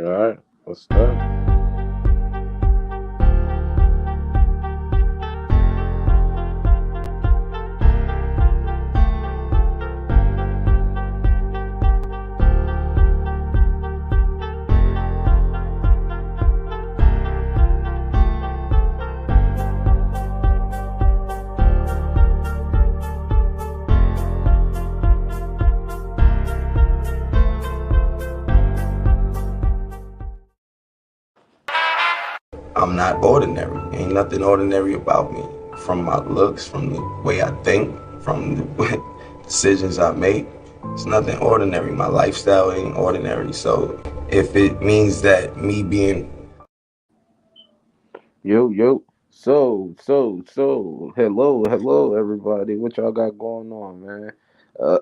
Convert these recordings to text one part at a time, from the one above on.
All right, let's start. I'm not ordinary. Ain't nothing ordinary about me. From my looks, from the way I think, from the decisions I make. It's nothing ordinary. My lifestyle ain't ordinary. So if it means that me being Yo, yo. So. Hello, everybody. What y'all got going on, man? Uh,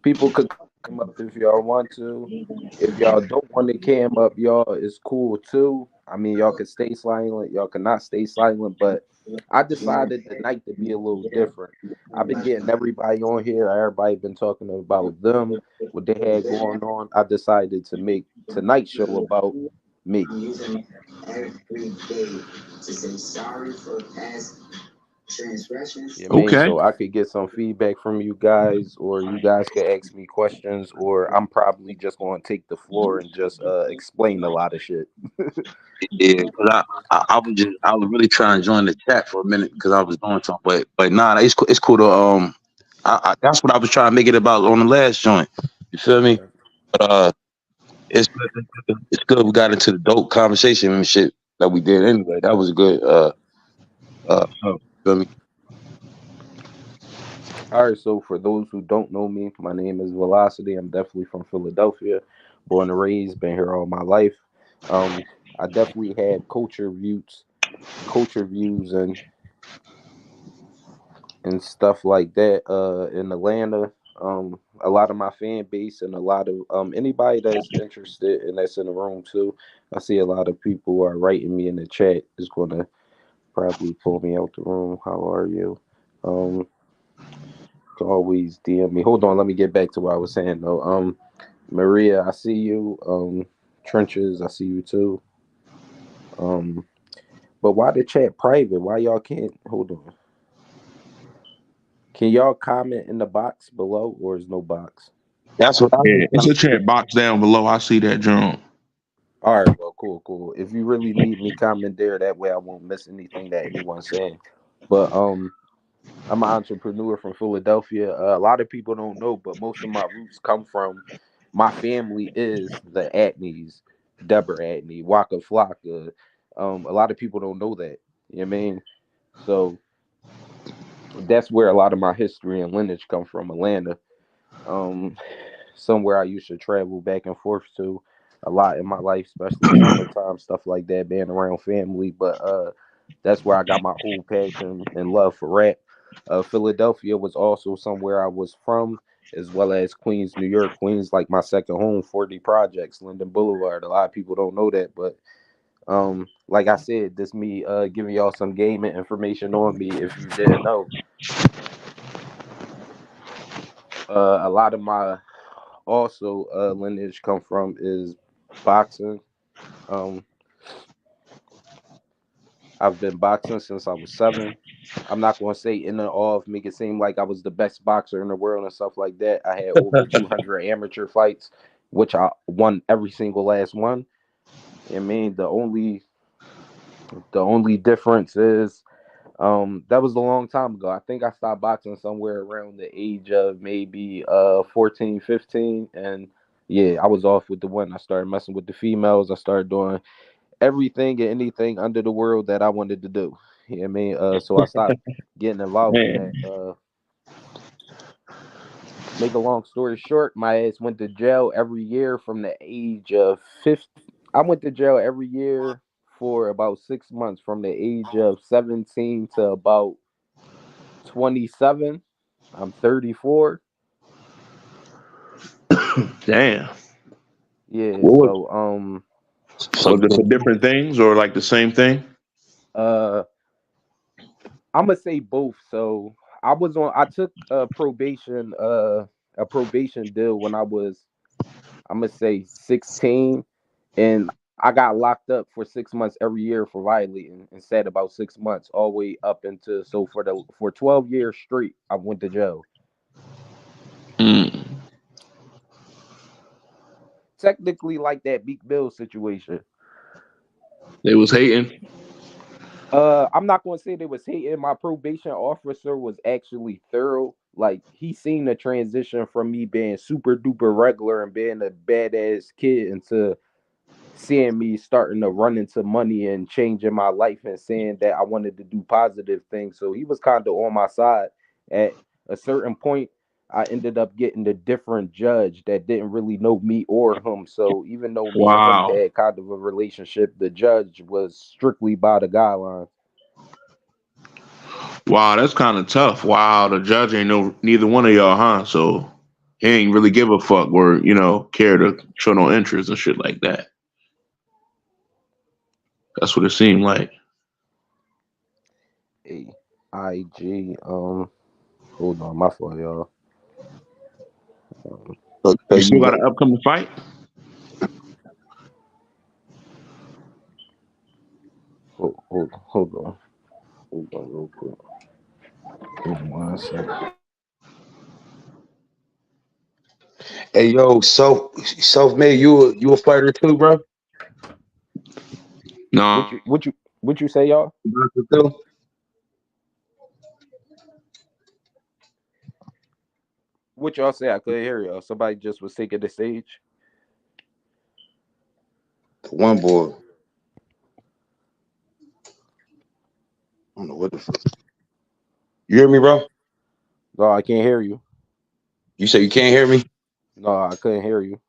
people could come up if y'all want to. If y'all don't want to cam up, y'all, it's cool too. I mean, y'all can stay silent. Y'all cannot stay silent, but I decided tonight to be a little different. I've been getting everybody on here. Everybody been talking about them, what they had going on. I decided to make tonight's show about me. Yeah, man. Okay. So I could get some feedback from you guys, or you guys could ask me questions, or I'm probably just going to take the floor and just explain a lot of shit. Yeah, because I was really trying to join the chat for a minute because I was doing something, but nah, it's cool to that's what I was trying to make it about on the last joint. You feel me? But it's good we got into the dope conversation and shit that we did anyway. That was good. Feel me? All right. So for those who don't know me, my name is Velocity. I'm definitely from Philadelphia, born and raised, been here all my life. Um, I definitely have culture views, and stuff like that in Atlanta. A lot of my fan base and a lot of anybody that's interested and that's in the room too. I see a lot of people are writing me in the chat is gonna probably pull me out the room. How are you? Um, can always DM me. Hold on, let me get back to what I was saying though. Maria, I see you. Trenches, I see you too. Um, but why the chat private? Why y'all can't hold on? Can y'all comment in the box below or is no box? That's what I was Yeah, it's trying a to chat box down below. I see that drum. All right, well, cool. If you really need me, comment there. That way, I won't miss anything that anyone's saying. But I'm an entrepreneur from Philadelphia. A lot of people don't know, but most of my roots come from my family is the Atneys, Deborah Atney, Waka Flocka. A lot of people don't know that. You know what I mean? So that's where a lot of my history and lineage come from, Atlanta. Um, Somewhere I used to travel back and forth to a lot in my life, especially summertime stuff like that, being around family. But that's where I got my whole passion and love for rap. Philadelphia was also somewhere I was from, as well as Queens, New York. Queens, like my second home, 40 Projects, Linden Boulevard. A lot of people don't know that, but like I said, this me giving y'all some gaming information on me if you didn't know. A lot of my also lineage come from is boxing. Um, I've been boxing since I was 7. I'm not going to say in and off, make it seem like I was the best boxer in the world and stuff like that. I had over 200 amateur fights, which I won every single last one. I mean, the only difference is that was a long time ago. I think I stopped boxing somewhere around the age of maybe 14, 15, and yeah, I was off with the one. I started messing with the females. I started doing everything and anything under the world that I wanted to do. You know what I mean? So I stopped getting involved in that. Man, Make a long story short, my ass went to jail every year from the age of 50. I went to jail every year for about 6 months from the age of 17 to about 27. I'm 34. damn. Yeah, what so so Was it for different things or like the same thing? uh I'm gonna say both. So I took a probation deal when I was, I'm gonna say 16, and I got locked up for 6 months every year for violating, and sat about 6 months, all the way up into so for 12 years straight, I went to jail. Mm. Technically, like that Meek Mill situation. They was hating. I'm not gonna say they was hating. My probation officer was actually thorough. Like he seen the transition from me being super duper regular and being a badass kid into seeing me starting to run into money and changing my life and saying that I wanted to do positive things. So he was kind of on my side. At a certain point, I ended up getting a different judge that didn't really know me or him. So even though me and him Wow. had kind of a relationship, the judge was strictly by the guidelines. Wow, that's kind of tough. Wow, the judge ain't know neither one of y'all, huh? So he ain't really give a fuck or, care to show no interest and shit like that. That's what it seemed like. AIG. Hold on, my fault, y'all. Okay, You still you got go. an upcoming fight? Hold on. Hold on, real quick. Give me 1 second. Hey, yo, self-made, you a fighter too, bro? No. What you say, y'all? Boxer too? What y'all say? I couldn't hear y'all. Somebody just was taking the stage. One boy. I don't know what the fuck. You hear me, bro? No, I can't hear you. You say you can't hear me? No, I couldn't hear you.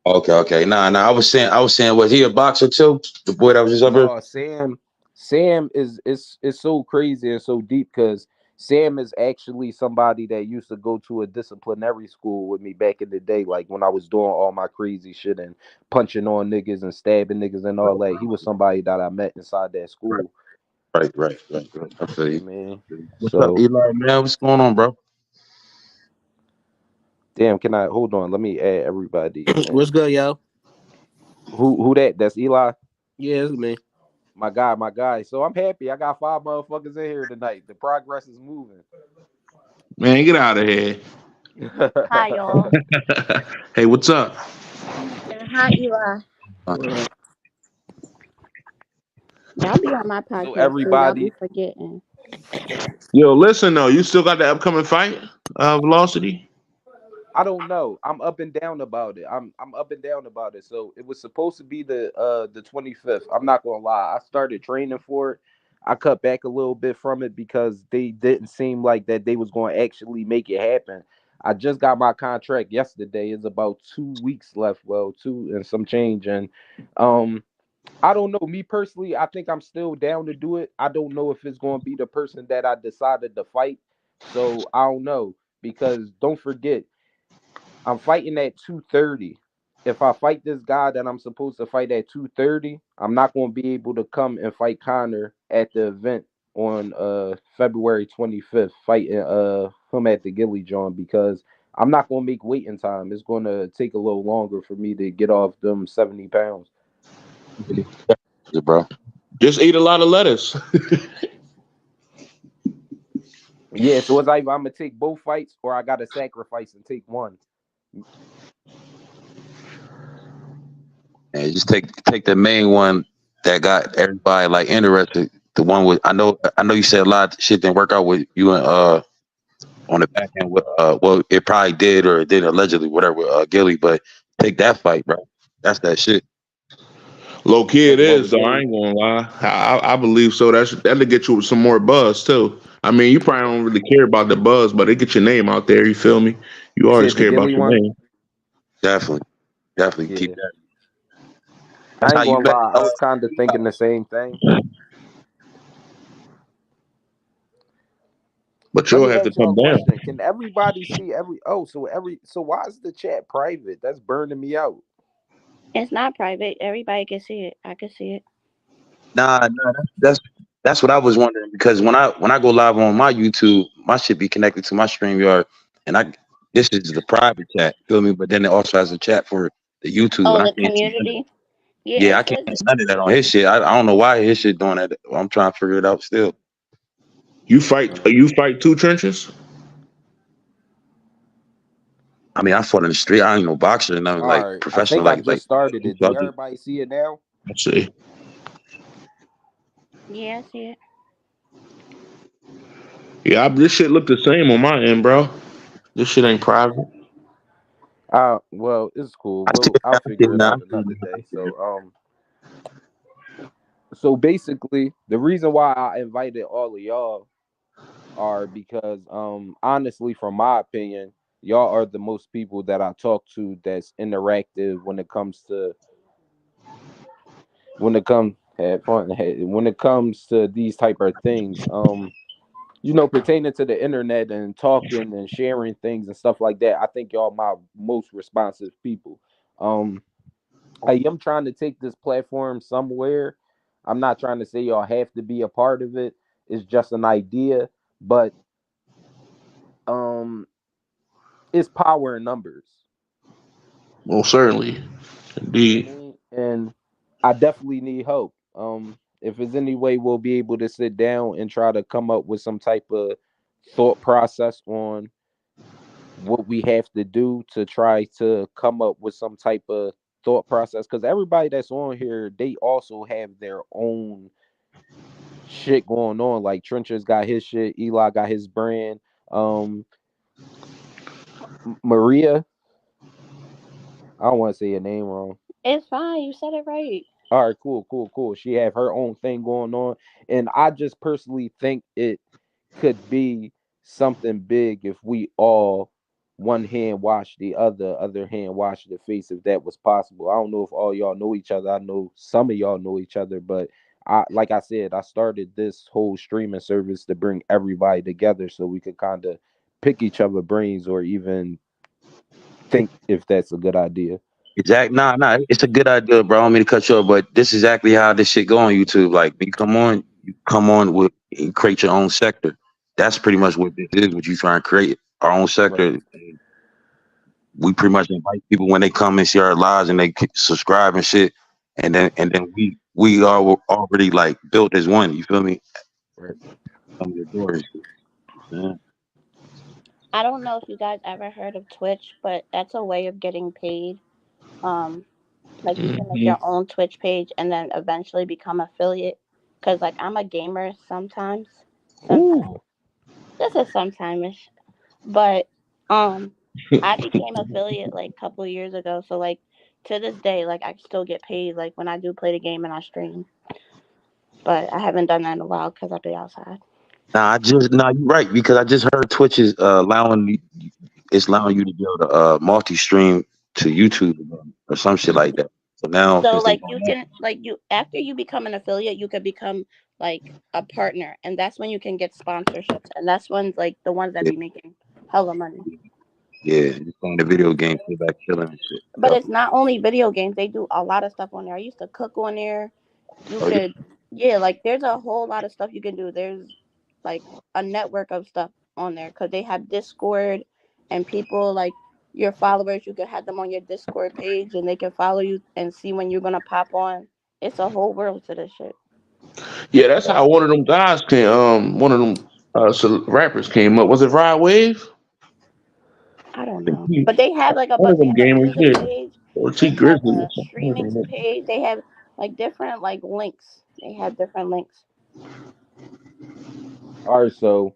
Okay. Nah. I was saying, was he a boxer too? The boy that was just up here? No, Sam is so crazy and so deep because Sam is actually somebody that used to go to a disciplinary school with me back in the day, like when I was doing all my crazy shit and punching on niggas and stabbing niggas and all that. He was somebody that I met inside that Right, school. right. I feel Yeah, you. man. What's up, So Eli, man? What's going on, bro? damn, can I hold on? Let me add everybody in there. What's good, yo? Who that? That's Eli. Yeah, it's me. My guy. So I'm happy. I got 5 motherfuckers in here tonight. The progress is moving. Man, get out of here. Hi, y'all. Hey, what's up? Nothing. Hi, Eli. What up? Y'all be on my So podcast too. Y'all be everybody, forgetting. Yo, listen though, you still got the upcoming fight, Velocity? I don't know. I'm up and down about it. I'm up and down about it. So it was supposed to be the 25th. I'm not gonna lie. I started training for it. I cut back a little bit from it because they didn't seem like that they was going to actually make it happen. I just got my contract yesterday. It's about 2 weeks left. Well, two and some change. And um I don't know. Me personally, I think I'm still down to do it. I don't know if it's going to be the person that I decided to fight. So I don't know because don't forget, I'm fighting at 2:30. If I fight this guy that I'm supposed to fight at 2:30, I'm not going to be able to come and fight Connor at the event on February 25th, fighting him at the Gilly John because I'm not going to make waiting time. It's going to take a little longer for me to get off them 70 pounds. Yeah, bro. Just ate a lot of lettuce. Yeah, so it's either I'm gonna take both fights or I gotta sacrifice and take one. And just take the main one that got everybody like interested. The one with I know you said a lot of shit didn't work out with you and on the back end with well it probably did or it did allegedly whatever with Gilly, but take that fight, bro. That's that shit. Low key The it one is with though. I Gilly. ain't gonna lie. I believe so. That'll get you some more buzz too. I mean, you probably don't really care about the buzz, but it get your name out there. You feel me? You You always said the care about Gilly your one? name. Definitely keep Yeah. that. That's I how ain't you gonna met. lie, I was kind of thinking the same thing. But Let you'll me have to ask y'all come a down. question. Can everybody see so why is the chat private? That's burning me out. It's not private. Everybody can see it. I can see it. Nah, that's what I was wondering because when I go live on my YouTube, my shit be connected to my StreamYard, and this is the private chat, feel me? But then it also has a chat for the YouTube, Oh, and I the can't see none of community. Yeah, Yeah, I it can't says see none of that on his shit. I don't know why his shit doing that. I'm trying to figure it out still. You fight two trenches? I mean, I fought in the street. I ain't no boxer and nothing like All right, I professional, think I like. just started it. So I Do just, everybody see it now? Let's see. yeah, I see it. Yeah, this shit look the same on my end, bro. This shit ain't private. Well, it's cool. I see Well, it now. I'll I see it figure it now. out another day. So basically, the reason why I invited all of y'all are because honestly, from my opinion, y'all are the most people that I talk to that's interactive when it comes to these type of things. Pertaining to the internet and talking and sharing things and stuff like that. I think y'all my most responsive people. Um I am trying to take this platform somewhere. I'm not trying to say y'all have to be a part of it. It's just an idea, but um it's power in numbers. Most certainly. You know what I Indeed. mean? And I definitely need help. If there's any way we'll be able to sit down and try to come up with some type of thought process on what we have to do to try to come up with some type of thought process, because everybody that's on here, they also have their own shit going on. Like Trencher's got his shit, Eli got his brand. um Maria, I don't want to say your name wrong. It's fine. You said it right. All right, cool. She have her own thing going on, and I just personally think it could be something big if we all one hand wash the other hand wash the face, if that was possible. I don't know if all y'all know each other. I know some of y'all know each other, but like I said, I started this whole streaming service to bring everybody together so we could kind of pick each other brains or even think if that's a good idea. Exactly. Nah. It's a good idea, bro. I don't mean to cut you off, but this is exactly how this shit go on YouTube. Like, you come on with and create your own sector. That's pretty much what this is. What you try and create our own Right. sector. We pretty much invite people when they come and see our lives and they subscribe and shit, and then we are already like built as one. You feel me? Right. Come to the door and shit. Yeah. I don't know if you guys ever heard of Twitch, but that's a way of getting paid. Um, like you can make Hmm. your own Twitch page and then eventually become affiliate. Cause like I'm a gamer sometimes. Ooh. This is sometimes, but um, I became affiliate like a couple of years ago. So like to this day, like I still get paid like when I do play the game and I stream. But I haven't done that in a while because I be outside. You're right, because I just heard Twitch is it's allowing you to be able to multi stream to YouTube or some shit like that. So now So since they like doing you that, can like you after you become an affiliate, you could become like a partner, and that's when you can get sponsorships, and that's when like the ones that yeah, be making hella money. yeah, just playing the video game, sit back chilling and shit. But Yeah. it's not only video games; they do a lot of stuff on there. I used to cook on there. You Oh yeah. could, yeah, like there's a whole lot of stuff you can do. There's like a network of stuff on there because they have Discord, and people like your followers, you can have them on your Discord page, and they can follow you and see when you're gonna pop on. It's a whole world to this shit. Yeah, that's how one of them guys came. One of them rappers came up. Was it Rod Wave? I don't think know, he- but they have like One of they them have a gamers, music yeah. page. Or They T have Grizzly or a streaming something. page. They have like different like links. They have different links. All right, so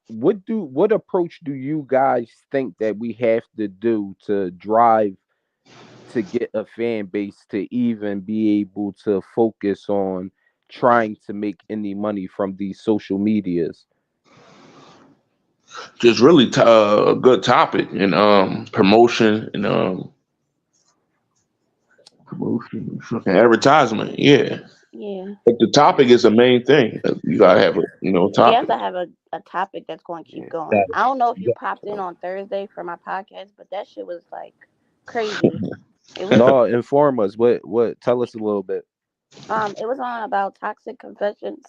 what approach do you guys think that we have to do to drive to get a fan base to even be able to focus on trying to make any money from these social medias? Just really a good topic and promotion and fucking advertisement. Yeah, Yeah. but the topic is the main thing. You gotta have a We have topic. to have a topic that's going to keep Yeah. going. I don't know if you popped in on Thursday for my podcast, but that shit was like crazy. It was No, inform us. What? Tell us a little bit. it was on about toxic confessions.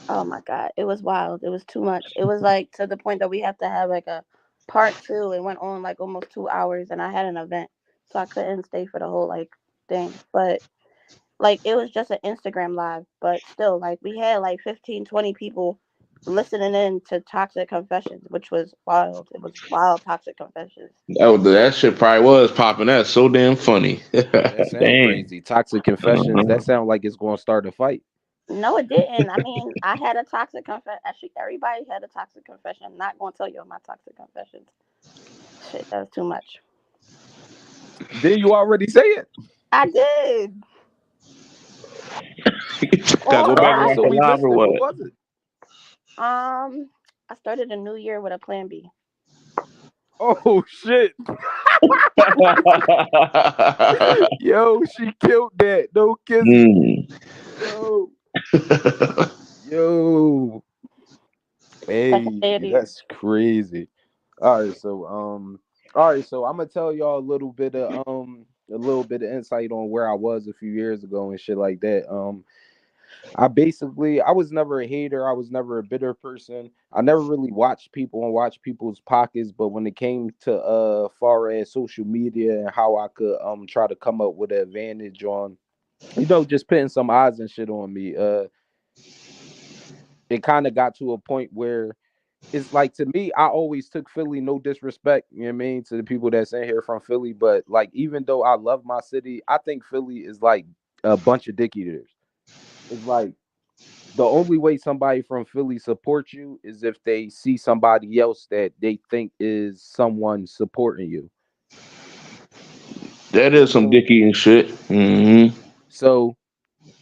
Oh my god, it was wild. It was too much. It was like to the point that we have to have like a part two. It went on like almost 2 hours, and I had an event, so I couldn't stay for the whole like thing. But like it was just an Instagram live, but still, like we had like 15, 20 people listening in to Toxic Confessions, which was wild. It was wild Toxic Confessions. Oh, that shit probably was popping. That's so damn funny. That sound Damn. crazy. Toxic Confessions. That sound like it's going to start a fight. No, it didn't. I mean, I had a toxic confession. Actually, everybody had a toxic confession. I'm not going to tell you my toxic confessions. Shit, that was too much. Did you already say it? I did. Gotta go back and Alright, watch so the we live missed or it. What what? was it? I started a new year with a plan B. Oh shit! Yo, she killed that. No kissing. Mm. Yo. That's Hey, it is. that's crazy. All right, so I'm gonna tell y'all a little bit of insight on where I was a few years ago and shit like that. I was never a hater. I was never a bitter person. I never really watched people and watched people's pockets, but when it came to far as social media and how I could try to come up with an advantage on, just putting some odds and shit on me, it kind of got to a point where it's like, to me, I always took Philly, no disrespect, you know what I mean, to the people that's in here from Philly, but like even though I love my city, I think Philly is like a bunch of dick eaters. It's like the only way somebody from Philly supports you is if they see somebody else that they think is someone supporting you. That is some dick eating shit. Mm-hmm. So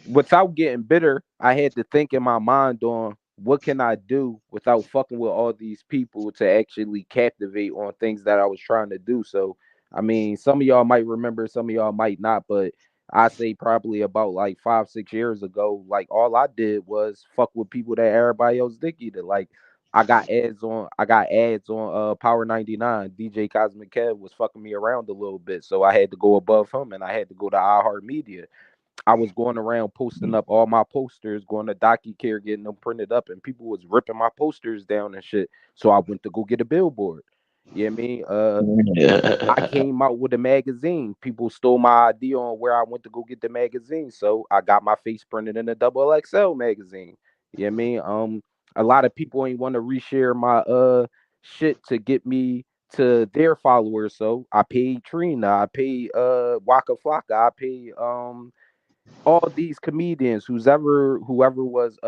without getting bitter, I had to think in my mind on what can I do without fucking with all these people to actually captivate on things that I was trying to do. So, I mean, some of y'all might remember, some of y'all might not, but I say probably about like 5, 6 years ago, like all I did was fuck with people that everybody else dick eated. Like I got ads on Power 99. DJ Cosmic Kev was fucking me around a little bit. So I had to go above him and I had to go to iHeartMedia. I was going around posting up all my posters, going to DocuCare, getting them printed up, and people was ripping my posters down and shit. So I went to go get a billboard. You know what I mean? I came out with a magazine. People stole my idea on where I went to go get the magazine. So I got my face printed in a double XL magazine. You know what I mean? A lot of people ain't want to reshare my shit to get me to their followers. So I paid Trina, I paid Waka Flocka, I paid all these comedians whoever was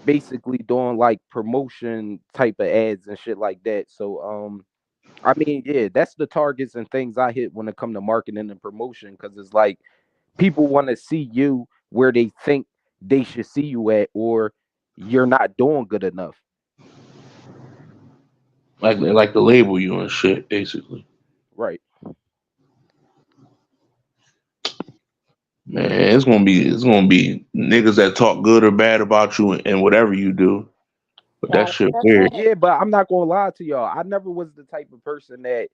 basically doing like promotion type of ads and shit like that. So I mean, yeah, that's the targets and things I hit when it come to marketing and promotion, because it's like people want to see you where they think they should see you at, or you're not doing good enough. Like they like to label you and shit, basically. Right. Man, it's gonna be niggas that talk good or bad about you and whatever you do. But that Yeah, shit that's weird. it. Yeah, but I'm not gonna lie to y'all. I never was the type of person that,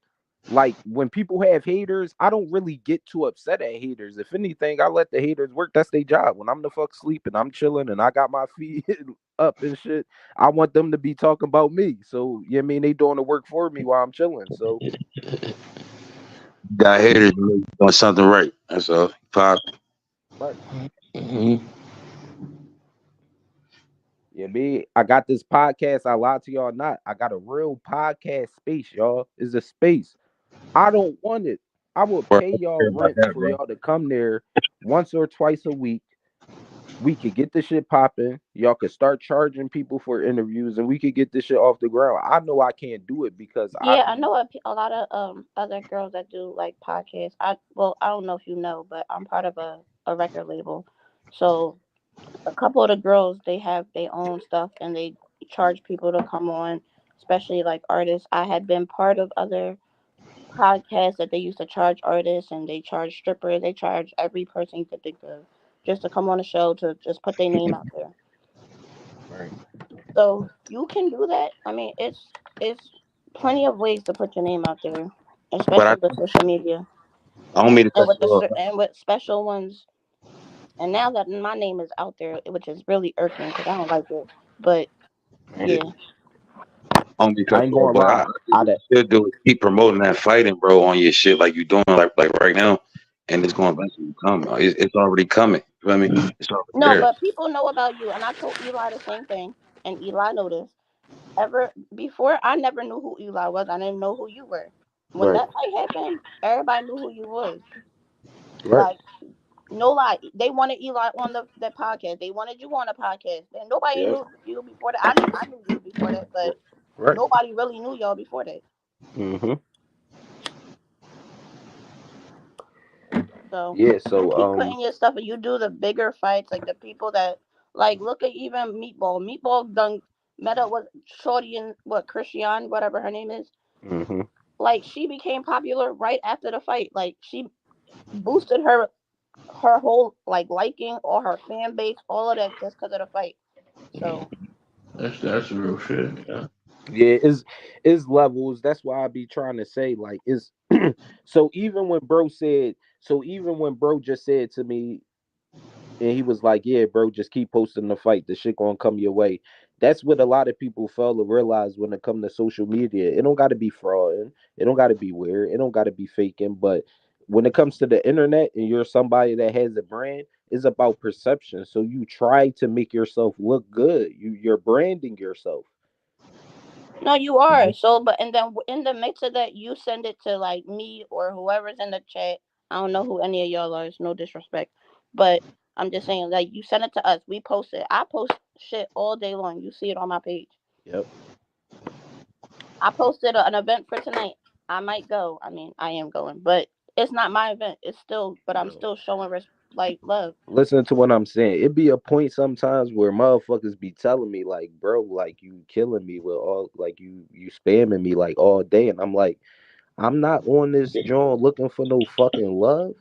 like, when people have haters, I don't really get too upset at haters. If anything, I let the haters work. That's their job. When I'm the fuck sleeping, I'm chilling and I got my feet up and shit, I want them to be talking about me. So, you know what I mean? They doing the work for me while I'm chilling. So, Got haters doing something right. That's all. Pop. right. Mm-hmm. Yeah, me, I got this podcast. I lied to y'all not. I got a real podcast space, y'all. It's a space. I don't want it. I will Word. pay y'all About rent that, for bro. y'all to come there once or twice a week. We could get this shit popping. Y'all could start charging people for interviews, and we could get this shit off the ground. I know I can't do it because I Yeah, I be know a lot of other girls that do like podcasts. I don't know if you know, but I'm part of a record label. So a couple of the girls, they have their own stuff and they charge people to come on, especially like artists. I had been part of other podcasts that they used to charge artists, and they charge strippers, they charge every person you could think of just to come on the show to just put their name out there. right. So you can do that. I mean, it's plenty of ways to put your name out there, But especially with social media I don't mean to and cut with you off. and with special ones. And now that my name is out there, which is really irking because I don't like it. But Yeah. yeah, Only I cut ain't you off, gonna but lie. I think what you should do is keep promoting that fighting, bro, on your shit like you doing like right now, and it's going to eventually come. It's already coming. You know what I mean? It's already No, there. but people know about you, and I told Eli the same thing, and Eli noticed. Ever before, I never knew who Eli was. I didn't know who you were. When Right, that fight happened, everybody knew who you was. right, Like, no lie, they wanted Eli on the podcast. They wanted you on the podcast. And nobody yep, knew you before that. I knew you before that, but right. nobody really knew y'all before that. Mm-hmm. So Yeah. you So keep putting your stuff, and you do the bigger fights, like the people that like. Look at even Meatball. Meatball done met up with Shorty and what Christian, whatever her name is. Mm-hmm. Like she became popular right after the fight. Like she boosted her whole like liking or her fan base, all of that just because of the fight. So That's real shit. Yeah. Yeah, is levels. That's why I be trying to say like is so even when bro just said to me and he was like, "Yeah, bro, just keep posting the fight. The shit gonna come your way." That's what a lot of people fail to realize when it come to social media. It don't got to be fraud. It don't got to be weird. It don't got to be faking. But when it comes to the internet and you're somebody that has a brand, it's about perception. So you try to make yourself look good. You're branding yourself. no, you are. So, but and then in the mix of that, you send it to like me or whoever's in the chat. I don't know who any of y'all are. It's no disrespect, but I'm just saying, like you send it to us. We post it. I post shit all day long. You see it on my page. Yep. I posted an event for tonight. I might go. I mean, I am going, but it's not my event. It's still, but I'm No. still showing like love. Listen to what I'm saying. It be a point sometimes where motherfuckers be telling me like, bro, like you killing me with all like you spamming me like all day, and I'm like, I'm not on this joint looking for no fucking love,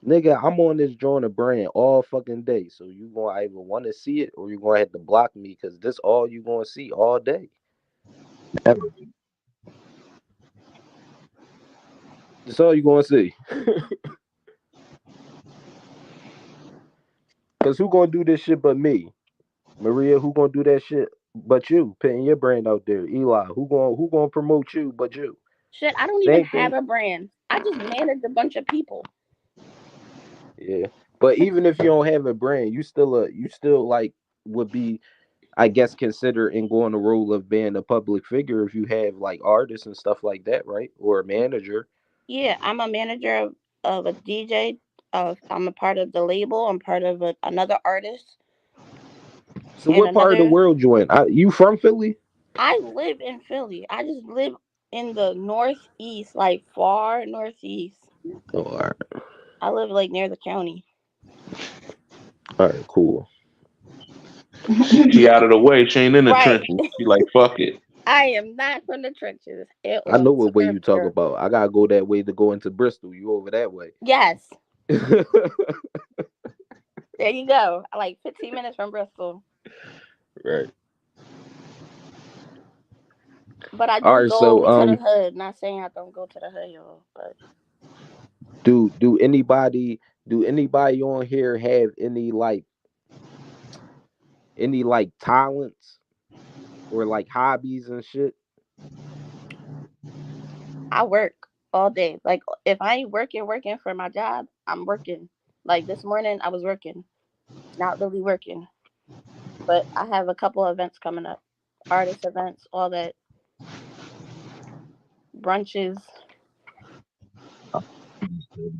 nigga. I'm on this joint of brand all fucking day. So you gonna either want to see it or you gonna have to block me because this all you gonna see all day. That's all you gonna see. Cause who gonna do this shit but me? Maria, who gonna do that shit but you? Putting your brand out there. Eli, who gonna promote you but you? Shit, I don't even Same have thing. a brand. I just manage a bunch of people. Yeah. But even if you don't have a brand, you still like would be I guess consider in going the role of being a public figure if you have like artists and stuff like that, right? Or a manager. Yeah, I'm a manager of a DJ. I'm a part of the label. I'm part of another artist So and what part of the another. world you in? You from Philly? I live in Philly. I just live in the northeast, like far northeast. Oh, I live like near the county. all right, cool. She out of the way. She ain't in the Right. trenches. She like fuck it. I am not from the trenches at I know all. what way you talk about. I gotta go that way to go into Bristol. You over that way. Yes. There you go. Like 15 minutes from Bristol. Right. But I All do right, go so to the hood. Not saying I don't go to the hood, y'all. But do anybody on here have any like talents or like hobbies and shit? I work all day. Like if I ain't working for my job, I'm working. Like this morning, I was working. Not really working, but I have a couple of events coming up, artist events, all that, brunches.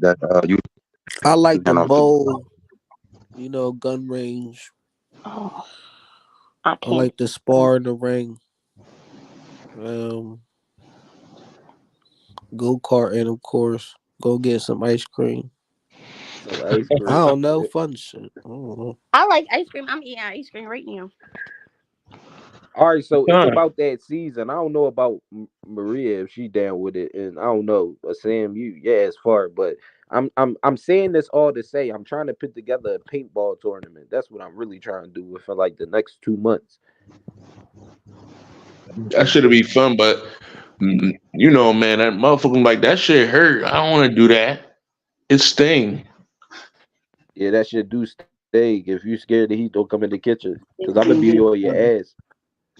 That you I like to kind of the bowl, gun range. Oh, I I can't. like to spar in the ring. Um, Go karting, of course. Go get some ice cream. Some ice I cream. don't know, fun shit. I don't know. I like ice cream. I'm eating ice cream right now. All right, so it's Huh. about that season. I don't know about Maria if she down with it, and I don't know Sam. Yeah, it's far, but I'm saying this all to say I'm trying to put together a paintball tournament. That's what I'm really trying to do within like the next 2 months. That should be fun, but you know, man, that motherfucker like that shit hurt. I don't want to do that. It sting. Yeah, that shit do stay. If you scared the heat, don't come in the kitchen because I'm gonna be on your ass.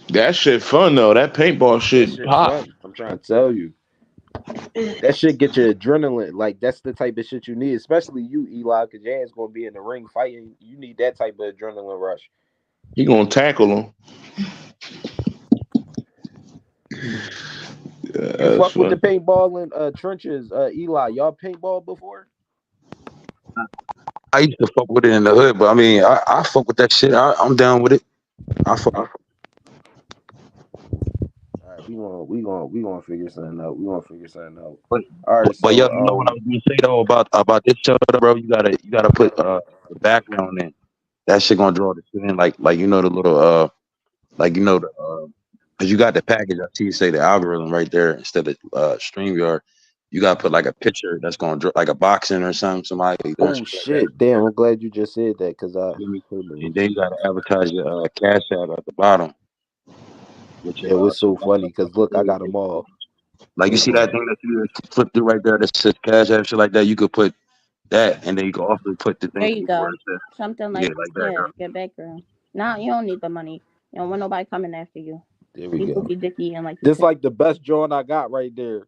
That shit fun though. That paintball That shit shit pop. fun. I'm trying to tell you. That shit get your adrenaline. Like that's the type of shit you need, especially you, Eli, because your ass gonna be in the ring fighting. You need that type of adrenaline rush. He gonna tackle him. Yeah, You that's fuck with the fun. paintball in trenches, Eli. Y'all paintball before? I used to fuck with it in the hood, but I mean, I fuck with that shit. I'm down with it. I fuck. All right, we gonna figure something out. We gonna figure something out. But, All right, but yo, so you know what I was gonna say though about this show, though, bro. You gotta put the background in. That shit gonna draw the shit in, like you know the little like you know the because you got the package. I see you say the algorithm right there instead of StreamYard. You gotta put like a picture that's gonna draw like a boxing or something. Somebody doing oh shit like that. shit, damn! I'm glad you just said that because I You feel me? hold on. And then you gotta advertise your cash app at the bottom with It your was so funny because look, I got them all. like you Hold see that on. thing that you flip through right there that says cash app shit like that. You could put that, and then you could also put the There thing you where go. it says Something yeah, like like that. yeah, your background. Nah, you don't need the money. You don't want nobody coming after you. There we People go. be dicky and like you This said. like the best drawing I got right there.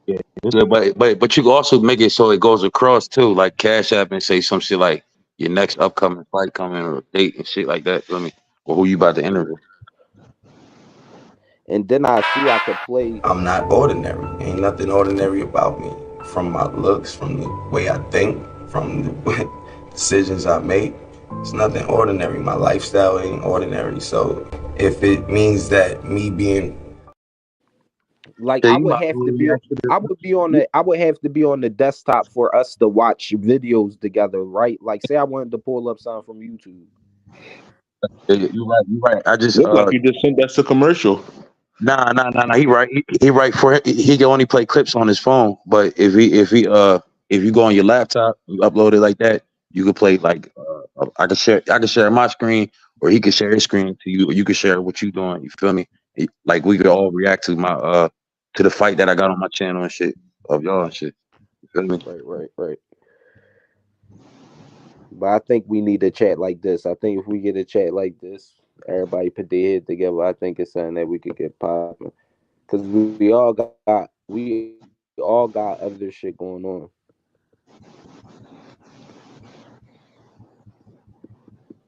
Yeah, but you can also make it so it goes across too, like Cash App and say some shit like your next upcoming flight coming or date and shit like that. Feel me? Or who you about to interview? And then I see I could play. I'm not ordinary. Ain't nothing ordinary about me. From my looks, from the way I think, from the decisions I make. It's nothing ordinary. My lifestyle ain't ordinary. So if it means that me being Like Yeah, I you would might have to well be. react to I would be on the. the. I would have to be on the desktop for us to watch videos together, right? Like, say I wanted to pull up something from YouTube. Yeah, you right. You right. I just Look like you just sent us a commercial. nah. He right. He right for it. He can only play clips on his phone. But if you go on your laptop, you upload it like that. You could play like I can share my screen, or he could share his screen to you. Or you could share what you doing. You feel me? Like we could all react to my to the fight that I got on my channel and shit of y'all and shit. You feel me? Right. But I think we need a chat like this. I think if we get a chat like this, everybody put their head together. I think it's something that we could get popping. Cause we all got other shit going on.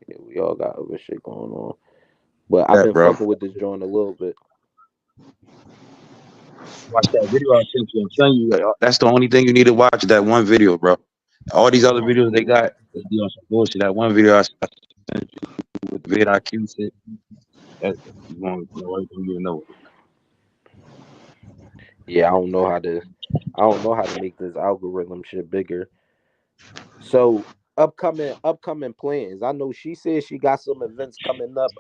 Yeah, we all got other shit going on. But I've That been bro. fucking with this joint a little bit. Watch that video I sent you. I'm telling you, that's the only thing you need to watch. That one video, bro. All these other videos they got, they be on some bullshit. That one video I sent you with the vidIQ shit, that you won't know everything you know. Yeah, I don't know how to make this algorithm shit bigger. So upcoming plans. I know she said she got some events coming up.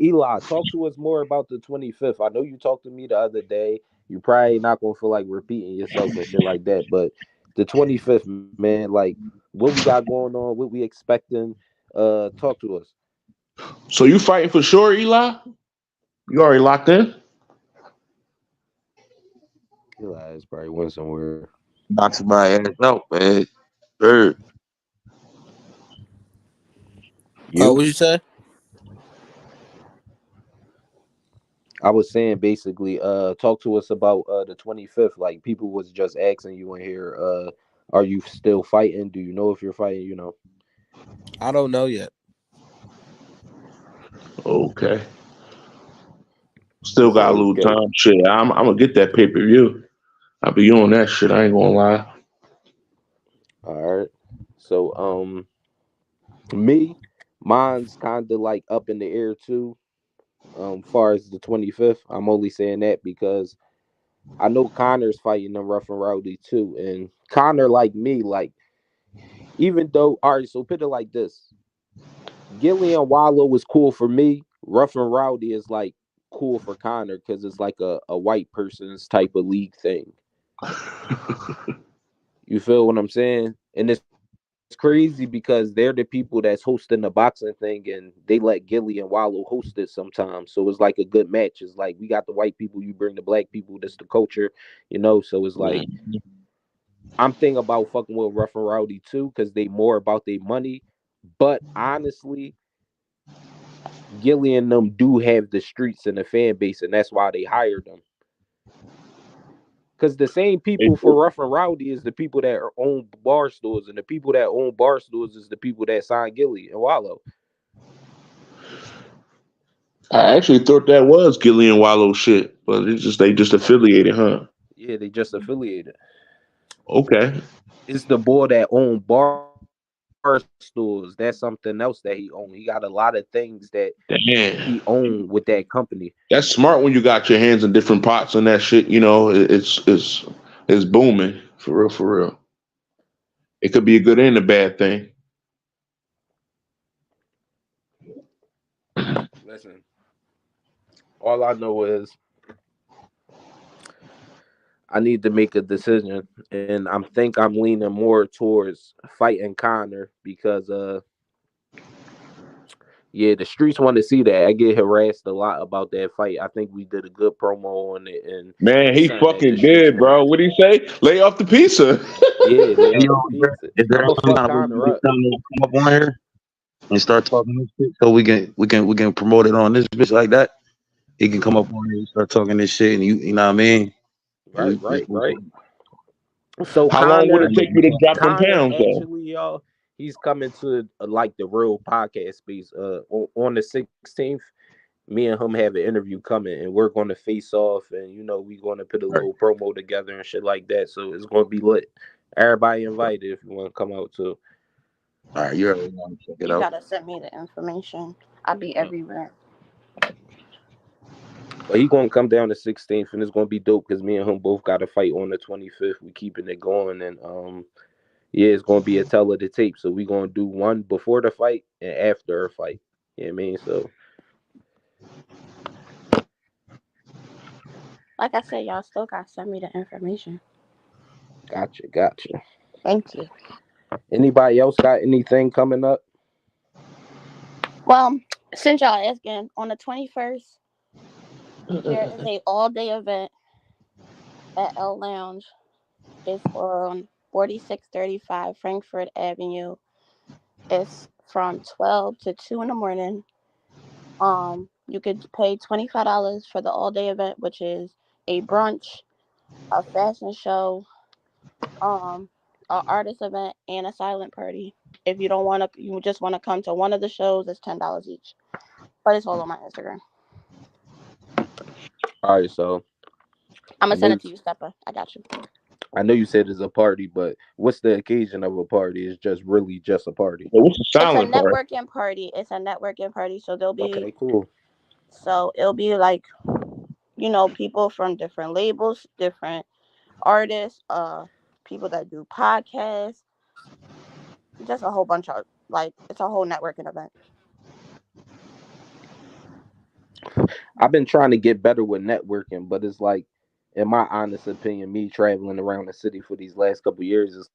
Eli, talk to us more about the 25th. I know you talked to me the other day. You probably not gonna feel like repeating yourself and shit like that. But the 25th, man, like what we got going on, what we expecting. Talk to us. So you fighting for sure, Eli? You already locked in? Eli is probably went somewhere. Knock somebody ass out, man. Third. You? What you say? I was saying basically, talk to us about the 25th. Like people was just asking you in here, are you still fighting? Do you know if you're fighting? I don't know yet. Okay. Still got a little Okay. time. Shit, I'm gonna get that pay per view. I'll be on that shit. I ain't gonna lie. All right. So me, mine's kinda like up in the air too. Far as the 25th. I'm only saying that because I know Connor's fighting them rough and rowdy too. And Connor, like me, like even though all right, so put it like this. Gillian Wallow was cool for me. Rough and Rowdy is like cool for Connor because it's like a white person's type of league thing. You feel what I'm saying? And it's crazy because they're the people that's hosting the boxing thing and they let Gillian Wallow host it sometimes. So it's like a good match. It's like we got the white people, you bring the black people, that's the culture. So it's like I'm thinking about fucking with Rough and Rowdy too, because they more about their money. But honestly, Gilly and them do have the streets and the fan base, and that's why they hired them. Because the same people for Rough and Rowdy is the people that own bar stores, and the people that own bar stores is the people that signed Gilly and Wallow. I actually thought that was Gillian Wallow shit, but they just affiliated, huh? Yeah, they just affiliated. Okay. It's the boy that owned bar stores. That's something else that he owned. He got a lot of things that he Damn. owned with that company. That's smart when you got your hands in different pots and that shit. You know, it's booming for real, for real. It could be a good and a bad thing. Listen, all I know is I need to make a decision, and I'm leaning more towards fighting Connor because yeah, the streets want to see that. I get harassed a lot about that fight. I think we did a good promo on it, and Man, it's he something that the fucking streets did, want bro. to What see. do you say? Lay off the pizza. Yeah, lay Hey, off yo, the pizza. is there I'ma some fuck kind of Connor up. time to come up on here and start talking this shit so we can promote it on this bitch like that? He can come up on here and start talking this shit, and you know what I mean? And Right, we right, right. So How long would it take you to drop them Connor pounds, though? actually, y'all, he's coming to like the real podcast space. On the 16th, me and him have an interview coming, and we're going to face off, and we're going to put a All right, little promo together and shit like that. So it's going to be lit. Everybody invited if you want to come out too. all right, you already want to check it You out. gotta send me the information. I'll be Yeah. everywhere. But he gonna come down the 16th, and it's gonna be dope because me and him both got a fight on the 25th. We keeping it going, and yeah, it's gonna be a tell of the tape. So we gonna do one before the fight and after a fight. You know what I mean? So Like I said, y'all still gotta send me the information. gotcha. Thank you. Anybody else got anything coming up? Well, since y'all asking, on the 21st, there is a all-day event at L Lounge. It's on 4635 Frankfurt Avenue. It's from 12 to 2 in the morning. You could pay $25 for the all-day event, which is a brunch, a fashion show, an artist event, and a silent party. If you don't want to, you just want to come to one of the shows, it's $10 each. But it's all on my Instagram. All right, so I'm I gonna know send you, it to you, Steppa. I got you. I know you said it's a party, but what's the occasion of a party? It's just really just a party. So what's the It's a silent part? networking party. It's a networking party. Okay, cool. So it'll be like, people from different labels, different artists, people that do podcasts, just a whole bunch of it's a whole networking event. I've been trying to get better with networking, but it's like, in my honest opinion, me traveling around the city for these last couple of years, it's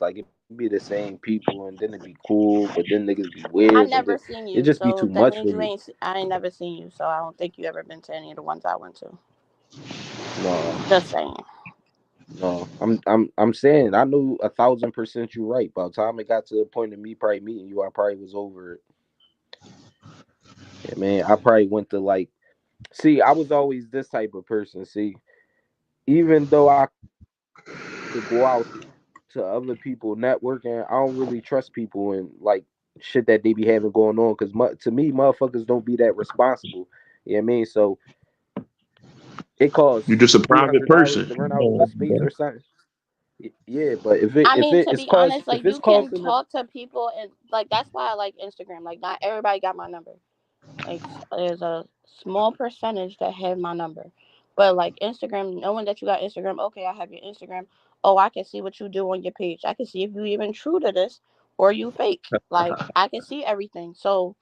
like it be the same people, and then it be cool, but then niggas be weird, and then I it never just be seen too you, much for so me. that means you ain't. I ain't never seen you, so I don't think you ever been to any of the ones I went to. No, Just saying. no, I'm saying I knew 1,000% you're right. By the time it got to the point of me probably meeting you, I probably was over it. Yeah, man, I probably went to like, see, I was always this type of person. See, even though I could go out to other people networking, I don't really trust people and like shit that they be having going on because to me, motherfuckers don't be that responsible. You know what I mean? So it costs You're just a private $300 to person. rent out a space or something. Yeah, but I mean, to it's be honest, if like it's you can costing us, talk to people, and like that's why I like Instagram. Like not everybody got my number. Like there's a small percentage that have my number, but like Instagram, knowing that you got Instagram, okay, I have your Instagram. Oh, I can see what you do on your page. I can see if you even true to this or you fake. Like I can see everything. So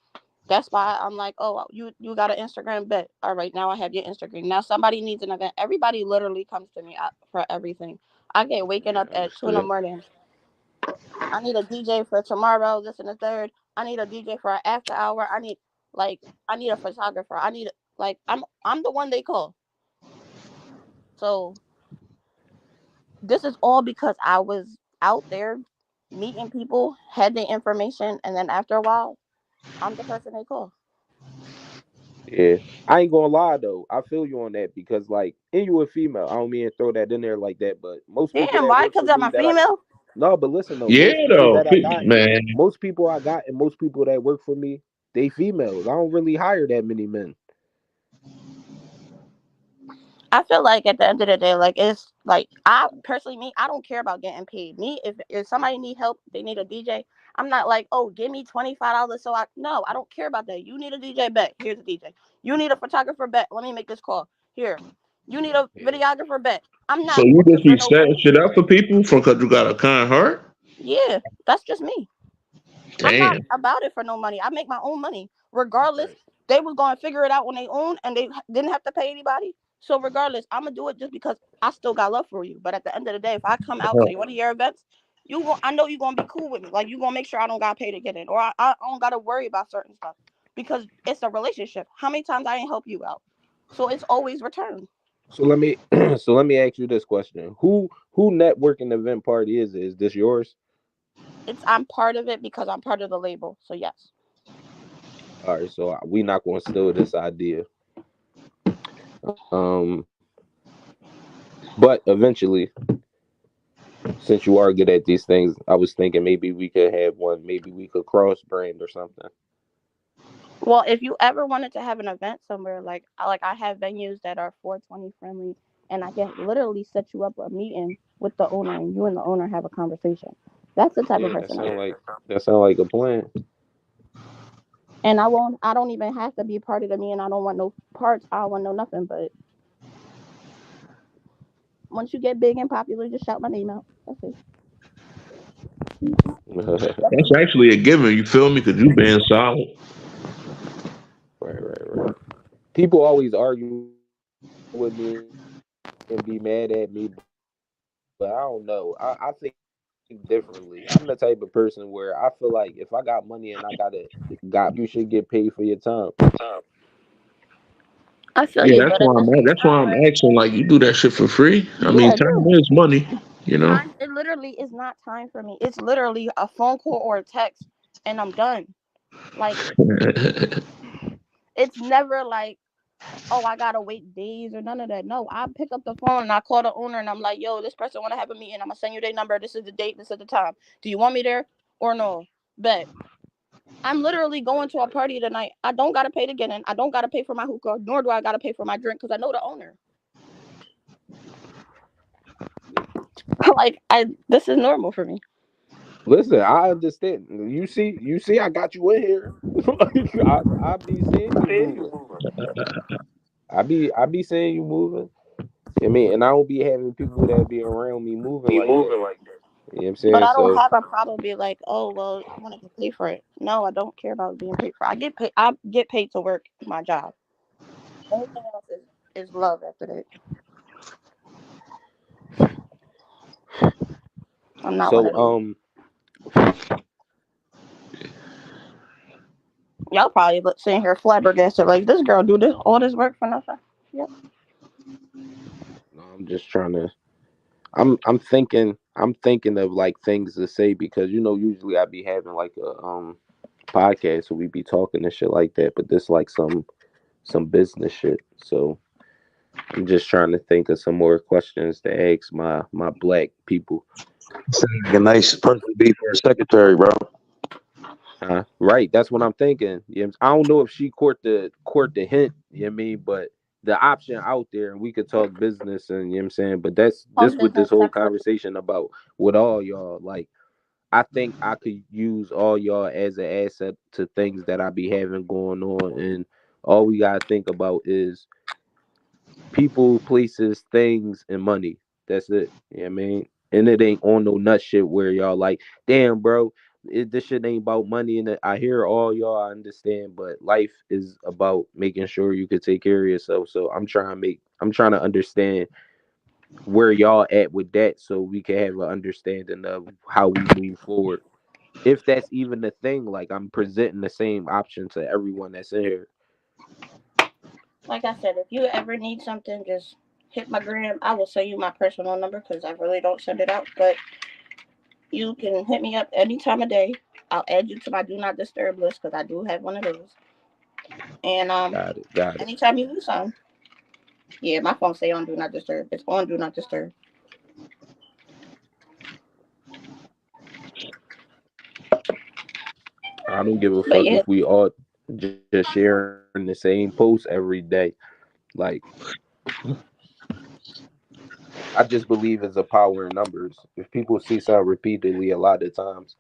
that's why I'm like, oh, you got an Instagram bet. All right, now I have your Instagram. Now somebody needs an event. Everybody literally comes to me for everything. I get waking yeah, up at 2 in the morning. I need a DJ for tomorrow, this and the third. I need a DJ for an after hour. Like I need a photographer. I'm the one they call. So this is all because I was out there meeting people, had the information, and then after a while, I'm the person they call. Yeah, I ain't gonna lie though. I feel you on that because like, and you a female. I don't mean to throw that in there like that, but most people Damn, that why? work Because for I'm me a that I female? no, but listen though, Yeah, most people though, that I got, man. most people I got, and most people that work for me, they females. I don't really hire that many men. I feel like at the end of the day, like it's like I personally, me, I don't care about getting paid. Me, if somebody need help, they need a DJ. I'm not like, oh, give me $25 so I no, I don't care about that. You need a DJ, bet here's a DJ. You need a photographer, bet let me make this call here. You need a Yeah. videographer, bet. I'm So not you looking just for be no setting money. shit up for people from because you got a kind heart? Yeah, that's just me. I'm not Damn. about it for no money. I make my own money. Regardless, Right. they was going to figure it out on their own and they didn't have to pay anybody. So regardless, I'm going to do it just because I still got love for you. But at the end of the day, if I come out to one of your events, I know you're going to be cool with me. Like, you're going to make sure I don't got to pay to get in. Or I don't got to worry about certain stuff. Because it's a relationship. How many times I didn't help you out? So it's always returned. So let me so let me ask you this question: Who networking event party is it? Is this yours? I'm part of it because I'm part of the label. So yes. All right, so we not gonna steal this idea. But eventually, since you are good at these things, I was thinking maybe we could have one. Maybe we could cross brand or something. Well, if you ever wanted to have an event somewhere, like I have venues that are 420 friendly, and I can literally set you up a meeting with the owner, and you and the owner have a conversation. That's the type of Yeah, person I am. that sound like a plan. And I won't. I don't even have to be a part of the meeting. I don't want no parts. I don't want no nothing. But once you get big and popular, just shout my name out. That's it. Right, That's actually a given, you feel me? Because you being solid. right. People always argue with me and be mad at me, but I don't know. I think differently. I'm the type of person where I feel like if I got money and I got people, you should get paid for your time. I feel Yeah, you, but at the same that's why time, I'm like, asking. Like, you do that shit for free? I yeah, mean, I time do. is money, you know? Time. It literally is not time for me. It's literally a phone call or a text, and I'm done. Like it's never like, oh, I gotta wait days or none of that. No, I pick up the phone and I call the owner and I'm like, yo, this person want to have a meeting. I'm gonna send you their number. This is the date. This is the time. Do you want me there or no? Bet. I'm literally going to a party tonight. I don't gotta pay to get in. I don't gotta pay for my hookah, nor do I gotta pay for my drink because I know the owner. Like this is normal for me. Listen, I understand. You see, I got you in here. I be seeing you moving. I be seeing you moving. I mean, and I don't be having people that be around me moving like that. You know what I'm But saying? I don't So have a problem be like, oh well, I want to get paid for it. No, I don't care about being paid for. I get paid. I get paid to work my job. Anything else is love after that. I'm not one so of those. Y'all probably sitting here flabbergasted like this girl do this all this work for nothing. Yep. no, I'm just trying to. I'm thinking of like things to say because usually I be having like a podcast so we be talking and shit like that, but this like some business shit. So I'm just trying to think of some more questions to ask my black people. Sound like a nice person to be for a secretary, bro. Right, that's what I'm thinking. Yeah, I don't know if she court the hint, you know what I mean, but the option out there and we could talk business and you know what I'm saying, but that's Talk this what this business, whole sex work. conversation about with all y'all. Like I think I could use all y'all as an asset to things that I be having going on, and all we gotta think about is people, places, things, and money. That's it. You know what I mean? And it ain't on no nut shit where y'all like, damn, bro, this shit ain't about money. And I hear all y'all, I understand, but life is about making sure you could take care of yourself. So I'm trying to understand where y'all at with that, so we can have an understanding of how we move forward. If that's even the thing, like I'm presenting the same option to everyone that's in here. Like I said, if you ever need something, just hit my gram. I will send you my personal number because I really don't send it out. But you can hit me up any time of day. I'll add you to my do not disturb list because I do have one of those. And Got it. Got it. anytime you lose something, yeah, my phone say on do not disturb. It's on do not disturb. I don't give a But fuck yeah, if we all just sharing the same post every day. Like, I just believe it's a power in numbers. If people see something repeatedly a lot of times,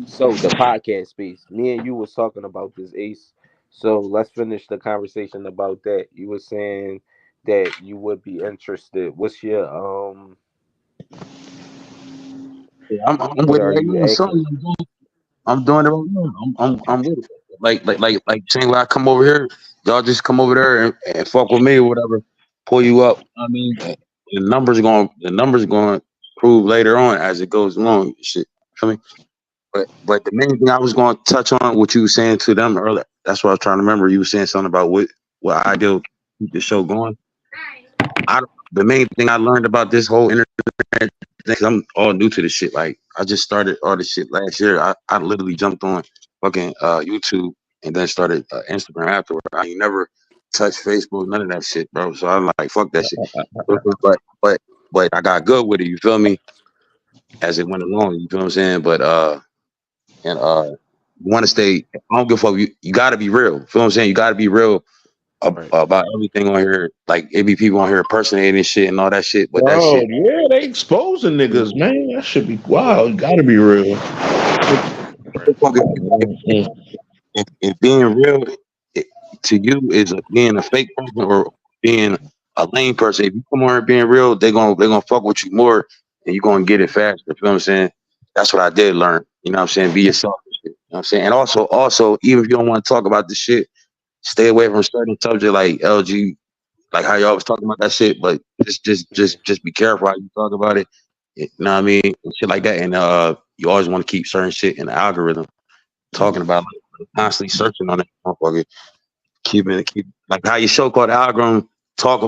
so the podcast space. Me and you was talking about this, Ace. So let's finish the conversation about that. You were saying that you would be interested. What's your Yeah, I'm what with it are right you now. actually? Son, I'm doing it right now. I'm with it. Like saying when I come over here, y'all just come over there and fuck with me or whatever, pull you up. I mean, the numbers going to prove later on as it goes along. Shit, I mean, but the main thing I was going to touch on what you were saying to them earlier. That's what I was trying to remember. You were saying something about what I do to keep the show going. I the main thing I learned about this whole internet thing, 'cause I'm all new to this shit. Like I just started all this shit last year. I literally jumped on fucking YouTube and then started Instagram afterward. I ain't never touched Facebook, none of that shit, bro. So I'm like, fuck that shit. But but I got good with it. You feel me? As it went along, you feel what I'm saying? But and you want to stay. I don't give a fuck. You got to be real. Feel what I'm saying? You got to be real Right. about everything on here. Like it be people on here impersonating shit and all that shit. But that Bro, shit. yeah, they exposing niggas, Mhm. man. That should be wild. You gotta be real. Right. If being real it, to you is being a fake person or being a lame person, if you come on here being real, they're gonna fuck with you more and you're gonna get it faster. You know what I'm saying? That's what I did learn. You know what I'm saying? Be yourself. And shit. You know what I'm saying? And also, even if you don't want to talk about this shit, stay away from certain subject like LG, like how y'all was talking about that shit. But just be careful how you talk about it. You know what I mean? And shit like that. And you always want to keep certain shit in the algorithm talking about constantly searching on that motherfucker, keep like how your show called algorithm talk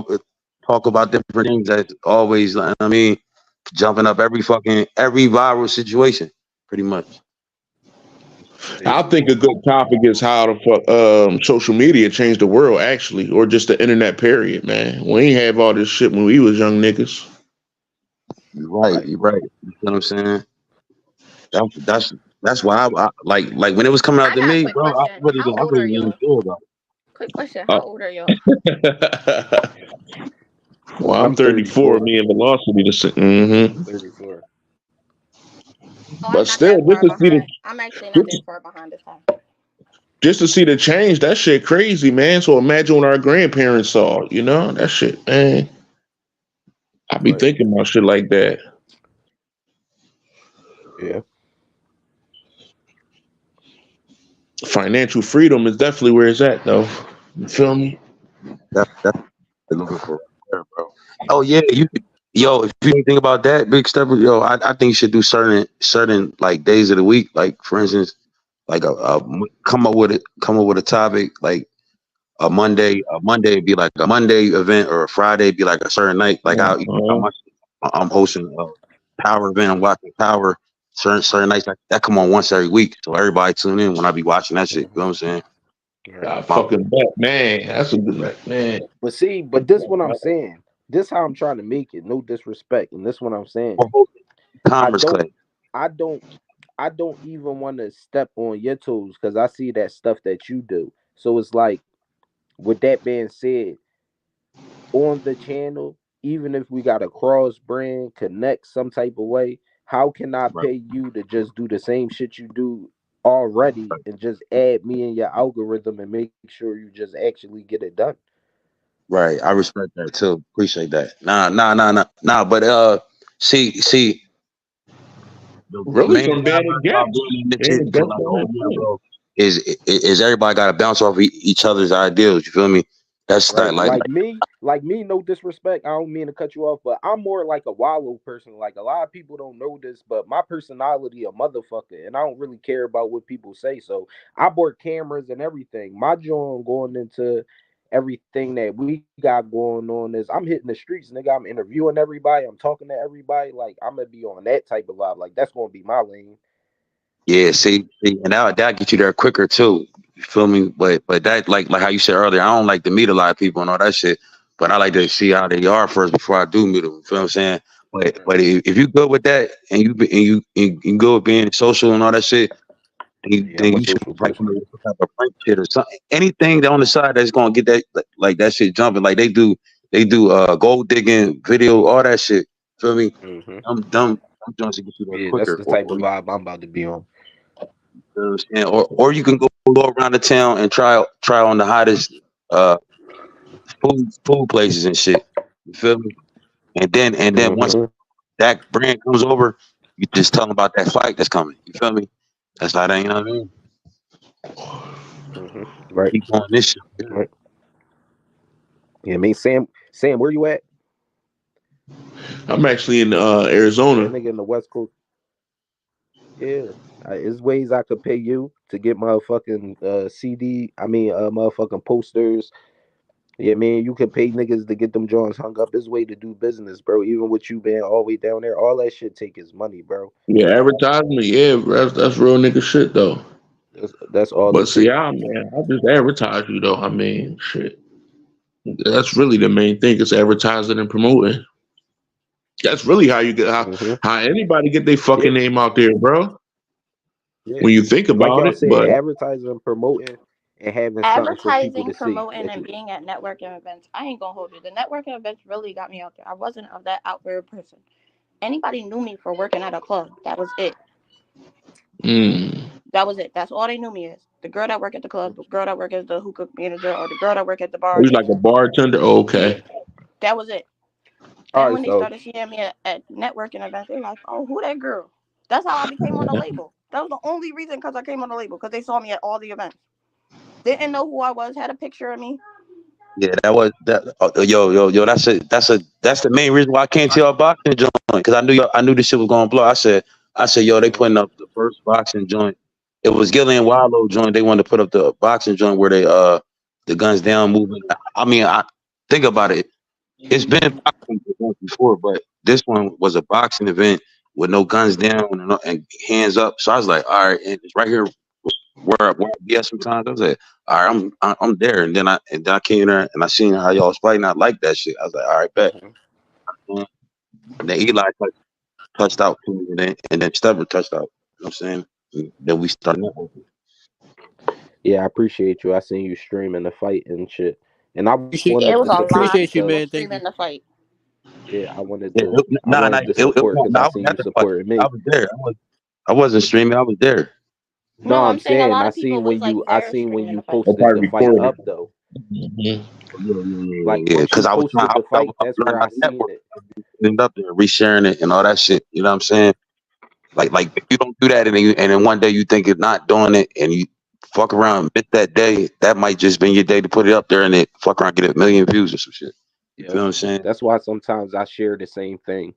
about different things that always I mean jumping up every viral situation pretty much. I think Basically. a good topic is how the fuck social media changed the world, actually, or just the internet. Period, man. We ain't have all this shit when we was young niggas. You're right, Right. you're right. You know what I'm saying? That's why I like when it was coming out I to got a me, quick bro. I question. really How didn't, I old are really didn't y'all? care about it. Quick question. Uh, How old are y'all? well, I'm I'm 34. 34. Me and Velocity the same. Mm-hmm. 34. Oh, I'm But not still, that far behind. I'm actually not that far behind this time. just to see the change, that shit crazy, man. So imagine what our grandparents saw. You know that shit, man. I be Right. thinking about shit like that. Yeah. Financial freedom is definitely where it's at, though. You feel me? That's what I'm looking for, right there, bro. Oh yeah, yo. If you think about that, big step. Yo, I think you should do certain like days of the week. Like for instance, like come up with a topic like a Monday be like a Monday event or a Friday be like a certain night. Like Uh-huh. I'm hosting a power event. I'm watching power certain nights like that come on once every week. So everybody tune in when I be watching that shit. You know what I'm saying? Right. I My fucking bet, man. That's a good man. But see, but this what I'm saying. This how I'm trying to make it. No disrespect, and this what I'm saying. I Commerce don't. Clay. I don't. I don't even want to step on your toes because I see that stuff that you do. So it's like, with that being said, on the channel, even if we got a cross brand connect some type of way, how can I Right. pay you to just do the same shit you do already and just add me in your algorithm and make sure you just actually get it done? Right. I respect that too. Appreciate that. Nah. But see, the Really, main from thing I bad learned about against. being in this Bad shit for against like the a whole year, thing. bro, is everybody got to bounce off each other's ideals. You feel me? That's that Right. like Like me, no disrespect. I don't mean to cut you off, but I'm more like a wallow person. Like a lot of people don't know this, but my personality a motherfucker, and I don't really care about what people say. So I bought cameras and everything. My joint going into everything that we got going on is I'm hitting the streets, nigga. I'm interviewing everybody. I'm talking to everybody. Like I'm gonna be on that type of vibe. Like that's gonna be my lane. Yeah, see, and that'll get you there quicker too. You feel me? But that like how you said earlier, I don't like to meet a lot of people and all that shit. But I like to see how they are first before I do meet them. You feel what I'm saying? But if you go with that and you go with being social and all that shit, Yeah, I'm then a you should social like person. some type of prank shit or something. Anything that on the side that's gonna get that like that shit jumping. Like they do gold digging video, all that shit. Feel me? Hmm. I'm trying to get you there Yeah, that's quicker. the type of vibe I'm about to be on. You know what I'm saying? Or you can go around the town and try on the hottest uh food places and shit. You feel me? And then once Hmm. that brand comes over, you just tell them about that fight that's coming. You feel me? That's how they, you know what I mean? Hmm. Right. Keep on this shit. Right. Yeah, I mean, Sam, where you at? I'm actually in Yeah, Arizona. nigga in the West Coast. Yeah, there's ways I could pay you to get motherfucking CD. I mean, motherfucking posters. Yeah, man, you can pay niggas to get them joints hung up. There's way to do business, bro. Even with you being all the way down there, all that shit take is money, bro. Yeah, advertisement. Yeah, that's real nigga shit though. That's all But it see, takes. I just advertise you though. I mean, shit. That's really the main thing is advertising and promoting. That's really how you get Hmm. how anybody get their Yeah, fucking name out there, bro. yeah. When you think Like about y'all it, said, but advertising and promoting and having something for people Advertising, to see. promoting, That and you, being at networking events. I ain't gonna hold you. The networking events really got me out there. I wasn't of that out there person. Anybody knew me for working at a club. That was it. mm, That was it. That's all they knew me as. The girl that work at the club, the girl that work as the hookah manager, or the girl that work at the bar. he's like a bartender. yeah. Okay. That was it. All Then right, when they so started seeing me at networking events, they were like, "Oh, who that girl?" That's how I became on the label. That was the only reason because I came on the label because they saw me at all the events. Didn't know who I was. Had a picture of me. Yeah, that was that. Yo. That's the main reason why I can't tell boxing joint because I knew this shit was gonna blow. I said, yo, they putting mhm, up the first boxing joint. It was Gillian Wallow joint. They wanted to put up the boxing joint where they the guns down movement. I mean, I think about it. It's been boxing events before, but this one was a boxing event with no guns down and hands up. So I was like, all right, and it's right here where I be at sometimes. I was like, all right, I'm there. And then I came there and I seen how y'all was fighting. I like that shit. I was like, all right, bet. mhm. And then Eli touched out to me, and then Stubborn touched out. You know what I'm saying? And then we started networking. Yeah, I appreciate you. I seen you streaming the fight and shit, and I Appreciate, wanted It to was a support lot of appreciate you, people because man. Thank streaming you. the fight. yeah, Yeah, I nah, wanted to it support wasn't. because I I seen was at you the fight. supporting I me. was there. I wasn't streaming. I was there. No, No, I'm I'm saying a saying lot of people was like I there seen when streaming you the fight. I posted the probably fight recorded. up though. Mm-hmm. Like Yeah. once Because you I was trying. posted the fight, I was that's learning where how I to seen network. it. End up there, resharing it and all that shit. You know what I'm saying? Like if you don't do that and then one day you think you're not doing it and you fuck around and miss that day, that might just be your day to put it up there and it fuck around get a million views or some shit. You Yep. feel what I'm saying? That's why sometimes I share the same thing.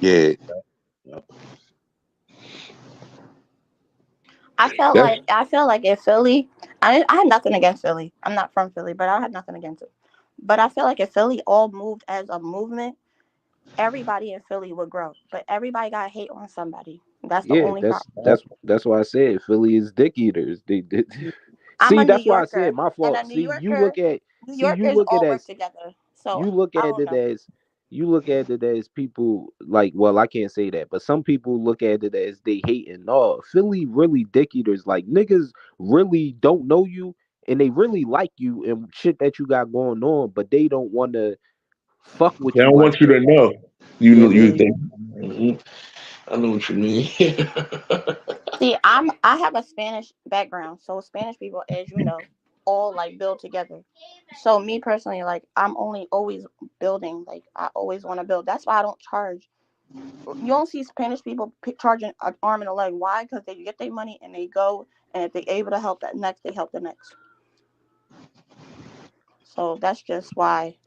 Yeah. That's I feel like if Philly, I had nothing against Philly. I'm not from Philly, but I had nothing against it. But I feel like if Philly all moved as a movement, everybody in Philly would grow. But everybody got hate on somebody. That's the Yeah, only that's problem. that's that's why I said Philly is dick eaters. They I'm a see, New that's why I said Yorker, my and a fault. New Yorker, New You Yorkers look at all it work as together. So you look I at don't it know. as you look at it as people like, well, I can't say that, but some people look at it as they hate and all. Philly really dick eaters. Like niggas really don't know you and they really like you and shit that you got going on, but they don't want to fuck they with you don't like want you to that. know. You Yeah, know you man. think. Mhm. I know what you mean. See, I have a Spanish background, so Spanish people, as you know, all like build together. So me personally, like I'm only always building. Like I always want to build. That's why I don't charge. You don't see Spanish people charging an arm and a leg. Why? Because they get their money and they go, and if they're able to help that next, they help the next. So that's just why,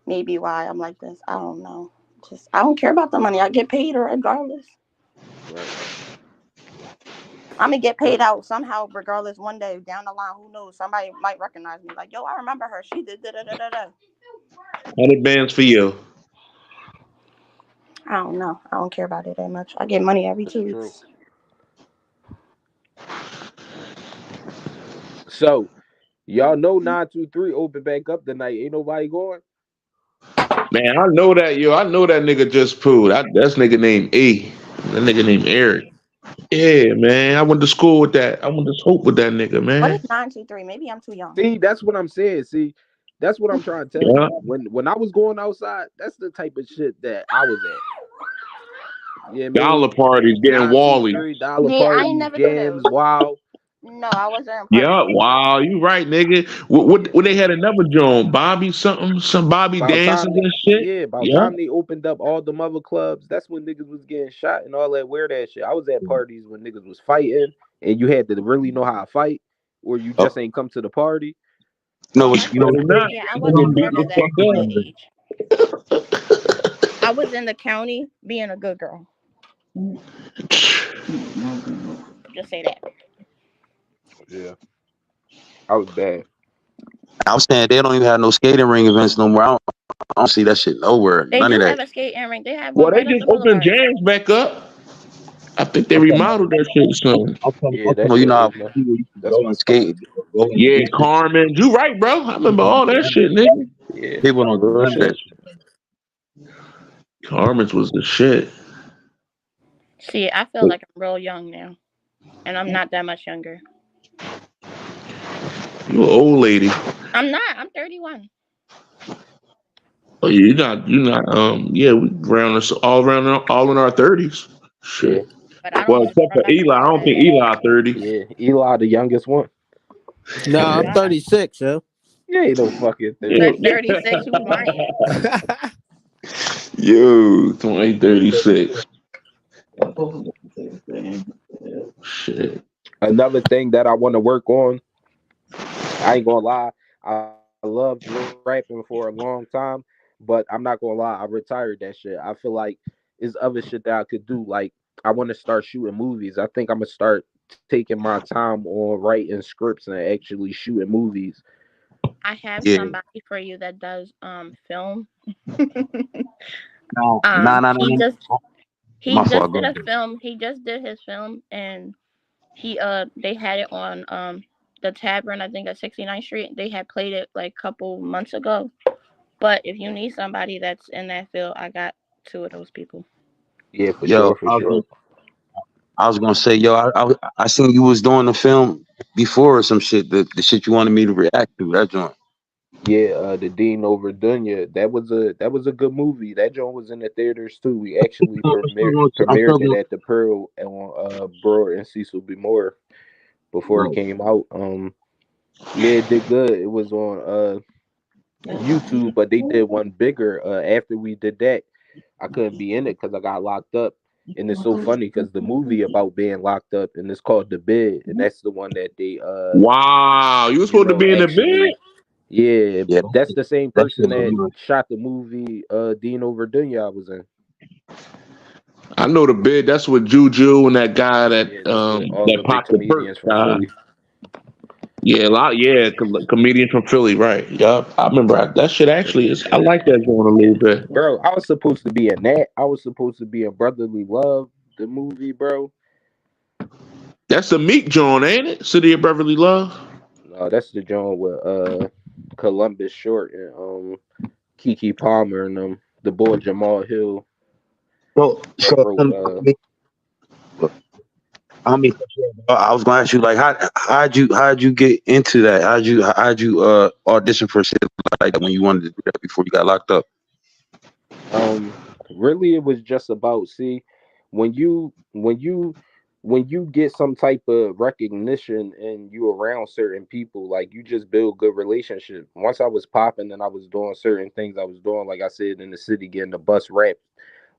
maybe why I'm like this. I don't know. Just I don't care about the money. I get paid regardless. Right. I'm gonna get paid out somehow, regardless. One day down the line, who knows? Somebody might recognize me. Like, yo, I remember her. She did da da da da da. 100 bands for you. I don't know. I don't care about it that much. I get money every That's 2 true. weeks. So y'all know 923 open back up tonight. Ain't nobody going. Man, I know that, yo. I know that nigga just proved. That's nigga named E. That nigga named Eric. Yeah, man. I went to school with that. I went to school with that nigga, What is man. 923? Maybe I'm too young. See, that's what I'm saying. See, that's what I'm trying to tell Yeah. you. When I was going outside, that's the type of shit that I was at. Yeah, man. Dollar parties, getting Wally. $923 Yeah, I ain't parties, never do jams, those. wow. No, I wasn't a part of Yeah, that. wow, you right, nigga. What they had another joint, Bobby something, some Bobby About dances time, and shit. about Yeah. time they opened up all the mother clubs. That's when niggas was getting shot and all that weird ass shit. I was at parties when niggas was fighting, and you had to really know how to fight, or you Oh, just ain't come to the party. you know Oh, what? that's You know what. what? Better not. Yeah, I You gonna wasn't beat part the of that fuck up. age. I was in the county being a good girl. Just say that. Yeah, I was bad. I was saying they don't even have no skating ring events no more. I don't see that shit nowhere. They None of do that. have a skating rink. They have Well, one they right up just the opened boulevard. jams back up. I think they I'm talking about, remodeled that shit or something. Yeah, I'm talking that about, you shit know how was nice. people used to That's go my and spot. skate, go and Yeah, do shit. Carmen. You right, bro. I remember all that shit, nigga. Yeah, People don't do real none of that shit. shit. Carmen's was the shit. See, I feel like I'm real young now, and I'm not that much younger. You an old lady. I'm not. I'm 31. Oh, you're not. You're not. Yeah, we around us all in our 30s. Yeah, Shit. But I Well, don't except for remember Eli. I none of don't that. think Eli 30. yeah. Eli, the youngest one. Nah, Oh I'm God. 36, yo. Yeah, ain't no fucking Yeah. 36. 36. Who's lying? Yo, 2036. Shit. Another thing that I want to work on. I ain't gonna lie. I loved rapping for a long time, but I'm not gonna lie. I retired that shit. I feel like there's other shit that I could do. Like I want to start shooting movies. I think I'm gonna start taking my time on writing scripts and actually shooting movies. I have Yeah. somebody for you that does film. No, no, no, no, He no. just My fault. Go did a ahead. film. He just did his film, and they had it on the Tavern. I think at 69th Street. They had played it like a couple months ago. But if you need somebody that's in that field, I got two of those people. Yeah, for Yo, sure, for sure. I was gonna say, yo, I seen you was doing the film before or some shit. The shit you wanted me to react to. That joint. Yeah, the Dean over Dunya. That was a good movie. That joint was in the theaters too. We actually I'm still premiered it going. at the Pearl on Broad and Cecil B. Moore before it Right. came out. Yeah, it did good. It was on YouTube, but they did one bigger. After we did that, I couldn't be in it because I got locked up. And it's so funny because the movie about being locked up and it's called The Bid, and that's the one that they Wow. You was supposed to be in the bed? actually, yeah, Yeah, that's the same that shit person was that good. shot the movie Dean over Dunya I was in. I know the bed. That's with Juju and that guy Yeah, that's with all that of the popped the perk comedians from guy. Philly. Yeah, a lot. Yeah, comedian from Philly, right? Yup. I remember that shit. Actually, is I like that joint a little bit. Bro, I was supposed to be in that. I was supposed to be in Brotherly Love, the movie, bro. That's the Meek joint, ain't it? City of Beverly Love. No, that's the joint with Columbus Short and Kiki Palmer and the boy Jamal Hill So, that so wrote I mean, I was gonna ask you like, how'd you get into that? How'd you audition for shit like that when you wanted to do that before you got locked up? um really it was just about, see, when you get some type of recognition and you around certain people, like you just build good relationships. Once I was popping and I was doing certain things I was doing, like I said, in the city, getting the bus rap,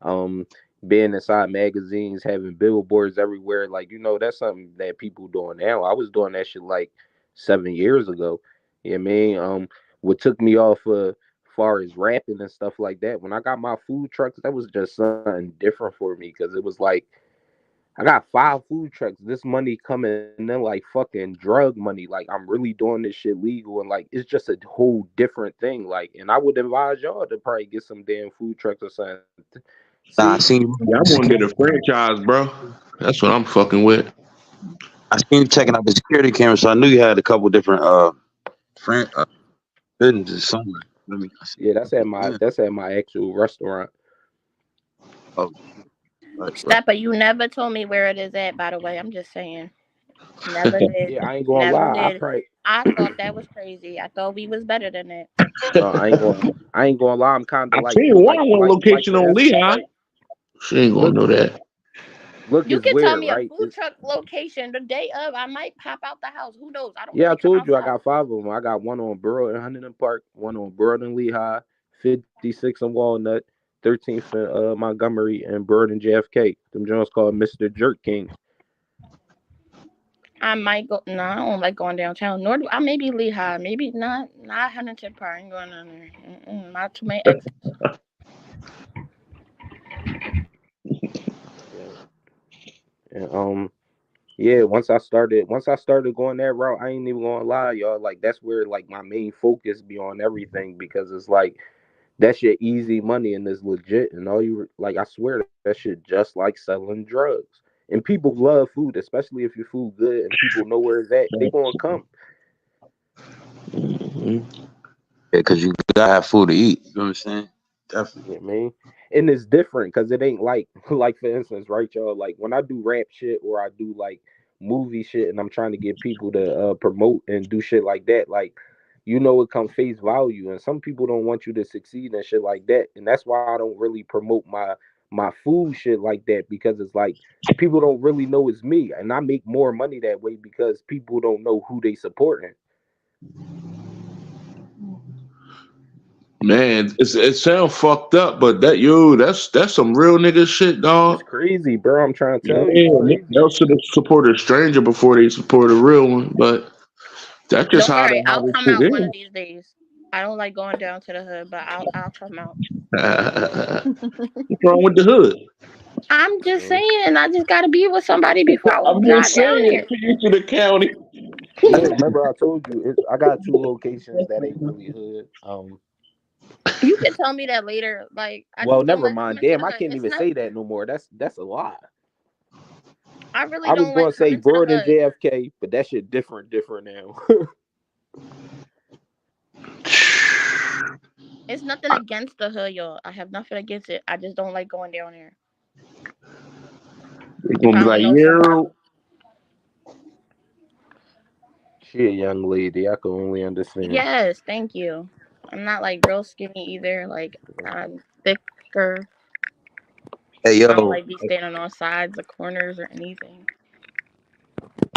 um being inside magazines, having billboards everywhere, like that's something that people doing now. I was doing that shit like 7 years ago. You know what I mean? What took me off far as rapping and stuff like that, when I got my food trucks, that was just something different for me because it was like I got 5 food trucks. This money coming in like fucking drug money. Like I'm really doing this shit legal and like it's just a whole different thing. Like, and I would advise y'all to probably get some damn food trucks or something. Nah, I See, seen you. Yeah, I'm gonna get a franchise, bro. That's what I'm fucking with. I seen you checking out the security camera, so I knew you had a couple different friend businesses somewhere. Let me see. yeah, Yeah. that's at my actual restaurant. Oh, right. Steppa, you never told me where it is at, by the way. I'm just saying. Never did. Yeah, I ain't gonna Never lie. did. I thought that was crazy. I thought we was better than that. I ain't gonna line. I'm kind I of like seen one like location for on instance, Lehigh. right? She ain't gonna Look, know that. look You is can tell weird, me a right? food truck location the day of. I might pop out the house. Who knows? I don't Yeah, I really come told you I outside. got 5 of them. I got one on Burrow and Huntington Park, one on Burrow and Lehigh, 56 in Walnut, 13th in Montgomery, and Burrow and JFK. Them joints called Mr. Jerk King. I might go. No, I don't like going downtown. Nor do I. Maybe Lehigh. Maybe not Huntington Park. I ain't going down there. Not too many exits. Yeah. And yeah, once I started going that route, I ain't even gonna lie, y'all. Like that's where like my main focus be on everything because it's like that's your easy money and it's legit and all you like I swear that shit just like selling drugs. And people love food, especially if your food good and people know where it's at, they gonna come. Mhm. Yeah, because you gotta have food to eat. You know what I'm saying? You Definitely. know what I mean? And it's different because it ain't like like for instance, right, y'all, like when I do rap shit or I do like movie shit and I'm trying to get people to promote and do shit like that, like it come face value and some people don't want you to succeed and shit like that. And that's why I don't really promote my food shit like that because it's like people don't really know it's me and I make more money that way because people don't know who they supporting. Man, it sounds fucked up, but that's some real nigga shit, It's dog. crazy, bro. I'm trying to Yeah, tell you, it's crazy. they'll should have supported a stranger before they support a real one, but that's just Don't how worry. how I'll this come shit out one of is. these days. I don't like going down to the hood, but I'll come out. What's wrong with the hood? I'm just Mhm. saying. I just gotta be with somebody before I I'm drive just down saying, there. to the county. Yeah, remember I told you I got 2 locations that ain't really hood. You can tell me that later. Like I Well, just don't never like mind. coming to Damn, the I hood. can't It's even not. say that no more. That's a lie. I really I was don't like gonna say coming to the Bird and hood. JFK, but that shit different now. It's nothing against the hood, y'all. I have nothing against it. I just don't like going down there They're if gonna I be don't like, know somebody. yeah. Shit, young lady, I can only understand. Yes, thank you. I'm not like real skinny either. Like I'm thicker. Hey, I don't yo, like be standing on sides or corners or anything.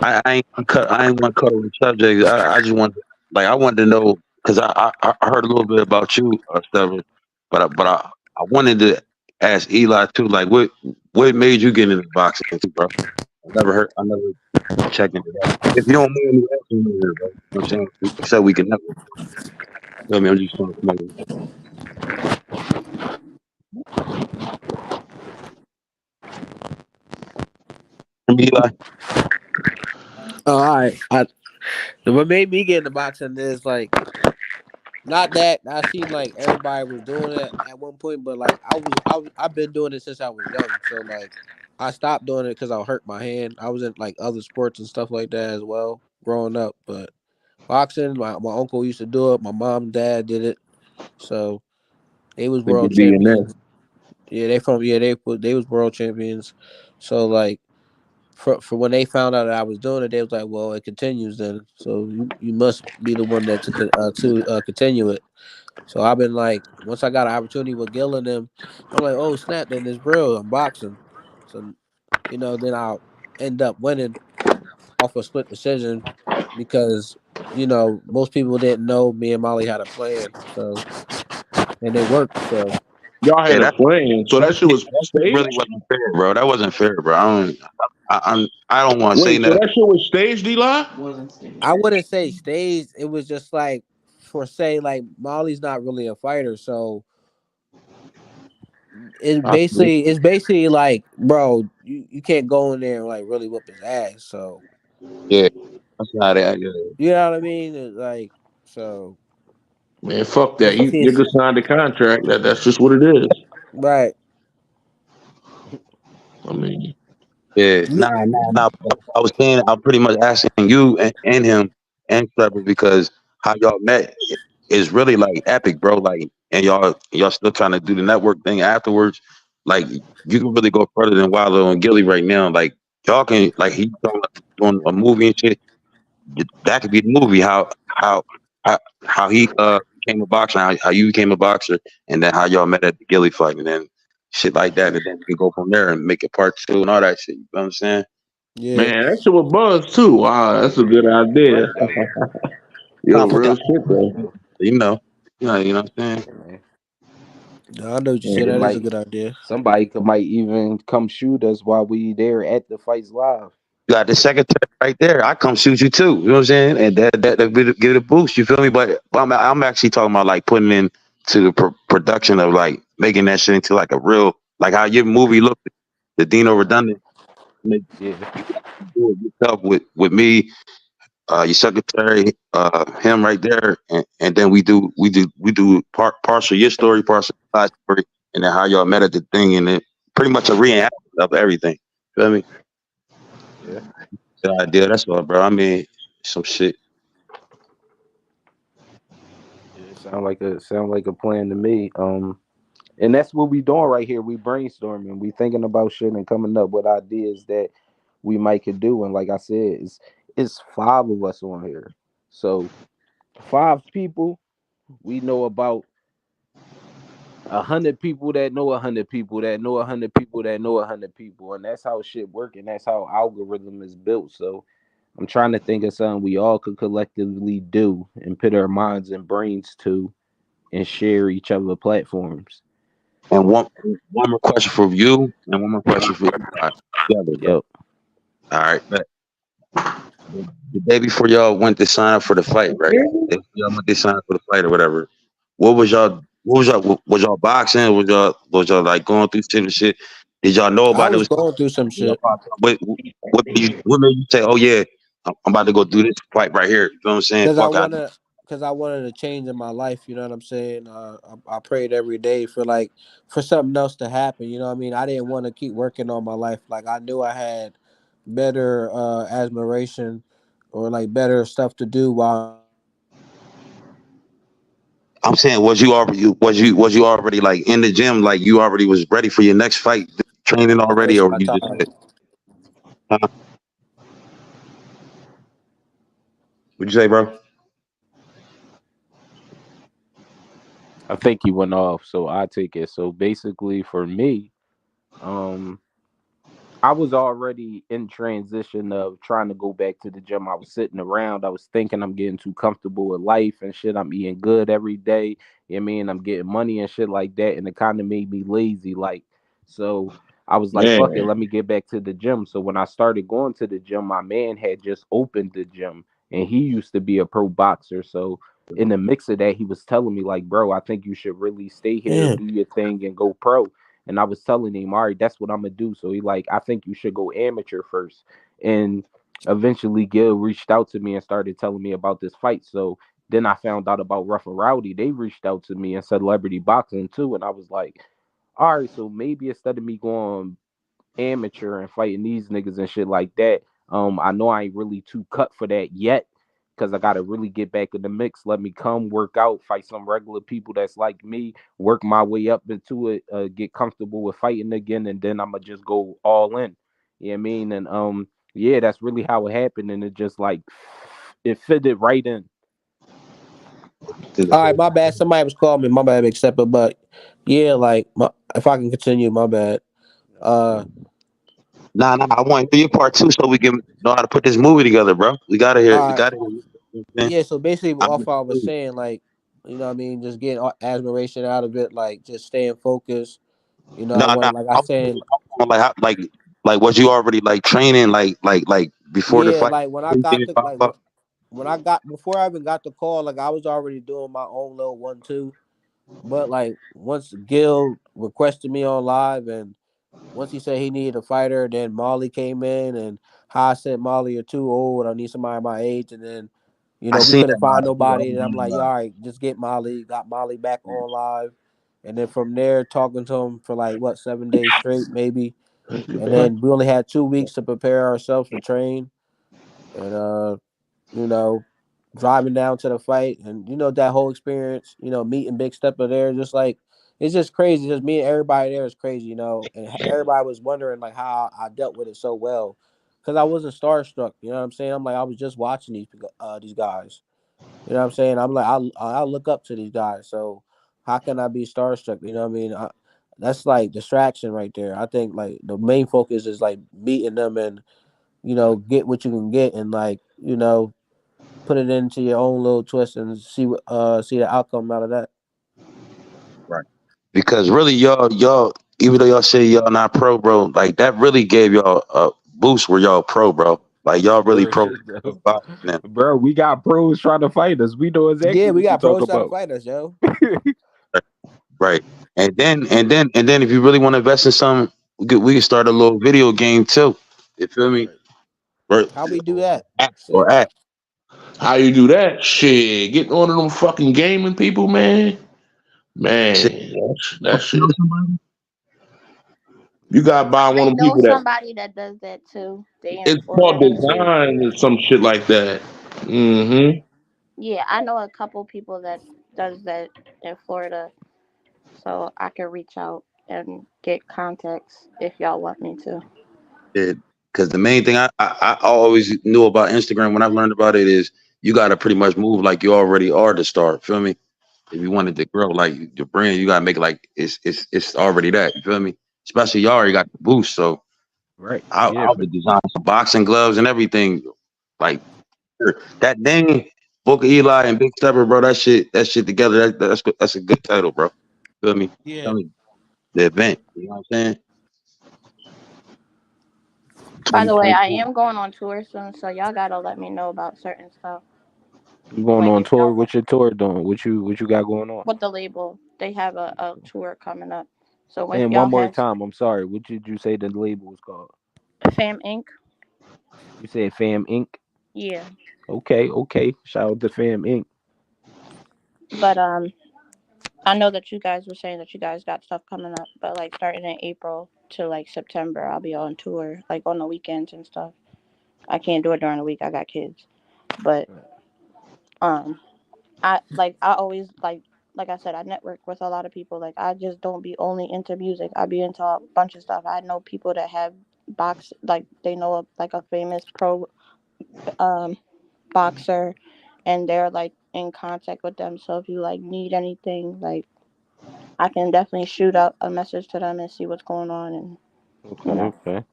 I ain't want to cover the subject. I just want, like, I wanted to know because I heard a little bit about you, Stephen, but I wanted to ask Eli too. Like, what made you get into boxing too, bro? I never checked into that. If you don't mind me asking you, bro, you know what I'm saying? So we can never. I mean, I'm just trying to come up with Eli. Oh, all right. What made me get into boxing is like not that I seen like everybody was doing it at one point, but like I've been doing it since I was young. So like I stopped doing it because I hurt my hand. I was in like other sports and stuff like that as well growing up, but boxing, my uncle used to do it. My mom and dad did it, so they was To world get being there. champions. Yeah, they was world champions. So like for when they found out that I was doing it, they was like, "Well, it continues then, so you must be the one that to continue it." So I've been like, once I got an opportunity with Gil and them, I'm like, "Oh snap! Then it's real. I'm boxing." So then I'll end up winning off a split decision because most people didn't know me and Molly had a plan, so and it worked. So Y'all Yeah, had a plan, so that shit was that shit really staged. wasn't fair, bro. That wasn't fair, bro. I don't want to say Wait, so nothing. that shit was staged, Eli? I wouldn't say staged. It was just like for say like Molly's not really a fighter, so Possibly. it's basically like, bro, you can't go in there and like really whoop his ass. So Yeah, that's how that. Yeah. you know what I mean? It's like, so Man, fuck that. it's, You it's niggas signed the contract. That's just what it is. right. I mean, Yeah, nah. I was saying, I'm pretty much asking you and him and Trevor because how y'all met is really like epic, bro. Like, and y'all still trying to do the network thing afterwards. Like, you can really go further than Wallow and Gilly right now. Like, y'all can like he's doing a movie and shit. That could be the movie. How how he became a boxer, how you became a boxer, and then how y'all met at the Gilly fight, and then shit like that, and then we can go from there and make it part two and all that shit. You know what I'm saying? Yeah. man, that shit was buzz too. Wow, that's a good idea. Right though. Yo, Nah, put real that, shit though. you know, you know what I'm saying? Yeah, man. No, I know what you Shit, said. it That is a might good idea. might even come shoot us while we there at the fights live. You got the secretary right there. I come shoot you too. You know what I'm saying? And that give it a boost. You feel me? But I'm actually talking about like putting in to the production of like making that shit into like a real like how your movie looked. The Dino Redundant. Make Yeah, you do it yourself with me, your secretary, him right there, and then we do partial your story, partial my story, and then how y'all met at the thing, and then pretty much a reenactment of everything. Feel me? yeah. The idea. That's all, bro. I mean, some shit. Yeah, sound like a plan to me. And that's what we doing right here. We brainstorming. We thinking about shit and coming up with ideas that we might could do. And like I said, it's five of us on here. So five people. We know about 100 people that know 100 people that know 100 people that know 100 people, and that's how shit work. And that's how algorithm is built. So I'm trying to think of something we all could collectively do and put our minds and brains to and share each other platforms. And one more question for you, and one more question for you. All right, together, bro. Yep. All right, but the day before y'all went to sign up for the fight, right? Y'all went to sign up for the fight or whatever. What was y'all? Was y'all boxing? Was y'all like going through shit and shit? Did y'all know I about it? was going through some Y'all shit popped up? What made you say, oh yeah, I'm about to go do this fight right here? You know what I'm saying? because Fuck, I I wanted a change in my life. You know what I'm saying? I prayed every day for like for something else to happen. You know what I mean? I didn't want to keep working on my life. Like I knew I had better admiration or like better stuff to do while I'm in the gym. I'm saying, was you already like in the gym, like you already was ready for your next fight, training Don't already, waste or my you just time. huh? What'd you say, bro? I think he went off, so I take it. So basically, for me, um, I was already in transition of trying to go back to the gym. I was sitting around. I was thinking I'm getting too comfortable with life and shit. I'm eating good every day. You know what I mean? I'm getting money and shit like that. And it kind of made me lazy. Like, so I was like, fuck it, Man, let me get back to the gym. So when I started going to the gym, my man had just opened the gym and he used to be a pro boxer. So in the mix of that, he was telling me, like, bro, I think you should really stay here, Damn. do your thing, and go pro. And I was telling him, all right, that's what I'm gonna do. So he like, I think you should go amateur first. And eventually Gil reached out to me and started telling me about this fight. So then I found out about Rough and Rowdy. They reached out to me and Celebrity Boxing too. And I was like, all right, so maybe instead of me going amateur and fighting these niggas and shit like that. I know I ain't really too cut for that yet because I gotta really get back in the mix. Let me come work out, fight some regular people that's like me, work my way up into it, get comfortable with fighting again, and then I'ma just go all in. You know what I mean? And yeah, that's really how it happened, and it just like it fitted right in. All right, my bad. Somebody was calling me. My bad, accept it. But yeah, like if I can continue, my bad. Uh, Nah. I want to do your part two so we can know how to put this movie together, bro. We gotta hear. all We right. gotta hear. You know what I'm saying? Yeah, so basically, I'm off I was saying, like, you know what I mean, just getting admiration out of it, like, just staying focused. You know, I no. want, like I said, Like like was you already like training like before the yeah, fight? like when I You got didn't the, pop up? when I got, before I even got the call, like, I was already doing my own little 1-2. But like once Gil requested me on live, and once he said he needed a fighter, then Molly came in, and I said Molly, you're too old. I need somebody my age, and then I we seen couldn't that find live too. I nobody, and I'm was like, yeah, all right, just get Molly. Got Molly back on live, and then from there talking to him for like what 7 days straight, maybe, and then we only had 2 weeks to prepare ourselves to train, and you know, driving down to the fight, and that whole experience, meeting Big Stepper there, just like it's just crazy. Just meeting everybody there is crazy, and everybody was wondering like how I dealt with it so well, because I wasn't starstruck. You know what I'm saying? I'm like I was just watching these guys. You know what I'm saying? I'm like I look up to these guys, so how can I be starstruck? You know what I mean? That's like distraction right there. I think like the main focus is like meeting them and get what you can get and like put it into your own little twist and see the outcome out of that. right. Because really, y'all, even though y'all say y'all not pro, bro, like that really gave y'all a boost where y'all pro, bro. Like y'all really Word, pro bro. boxing now. Bro, we got pros trying to fight us. We know exactly Yeah, we what you got talk pros trying to about. fight us, yo. Right. And then if you really want to invest in something, we can start a little video game too. You feel me? Right. Right. How we do that? Or Shit. act. How you do that? Shit, getting on to them fucking gaming people, man. Man, Shit. that shit. You gotta buy one I of them know people that somebody that does that too. They in it's called Florida. design or some shit like that. Mm-hmm. Yeah, I know a couple people that does that in Florida, so I can reach out and get contacts if y'all want me to. Because the main thing I always knew about Instagram when I learned about it is you gotta pretty much move like you already are the star. Feel me? If you wanted to grow like your brand, you gotta make it like it's already that. You feel me? Especially y'all already got the boost. So Right. I Yeah, but would design some boxing gloves and everything. Like that dang Book of Eli and Big Stepper, bro. That shit together. That's a good title, bro. Feel me? Yeah. Tell me the event. You know what I'm saying? By the way, I 2024. am going on tour soon, so y'all gotta let me know about certain stuff. you going Like on if tour? y'all want What's your tour doing? What you got going on? with the label, they have a tour coming up. So when And y'all one more have time, I'm sorry. What did you say the label was called? Fam Inc. You said Fam Inc. Yeah, Okay, okay. Shout out to Fam Inc. but I know that you guys were saying that you guys got stuff coming up, but like starting in April to like September, I'll be on tour, like on the weekends and stuff. I can't do it during the week. I got kids, but um, I always like I said, I network with a lot of people. Like I just don't be only into music. I be into a bunch of stuff. I know people that have like they know like a famous pro um boxer, and they're like in contact with them. So if you like need anything, like I can definitely shoot out a message to them and see what's going on, and Okay, you know. okay.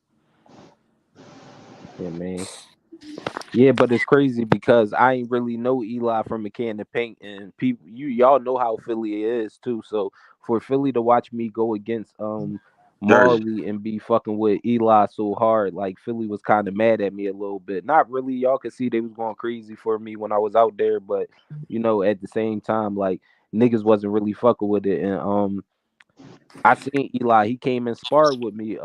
Yeah, man. Yeah, but it's crazy because I ain't really know Eli from a can of paint, and people, y'all know how Philly is too. So for Philly to watch me go against Jersey. Marley and be fucking with Eli so hard, like Philly was kind of mad at me a little bit. Not really, y'all could see they was going crazy for me when I was out there, but at the same time, like niggas wasn't really fucking with it, and I seen Eli. He came and sparred with me.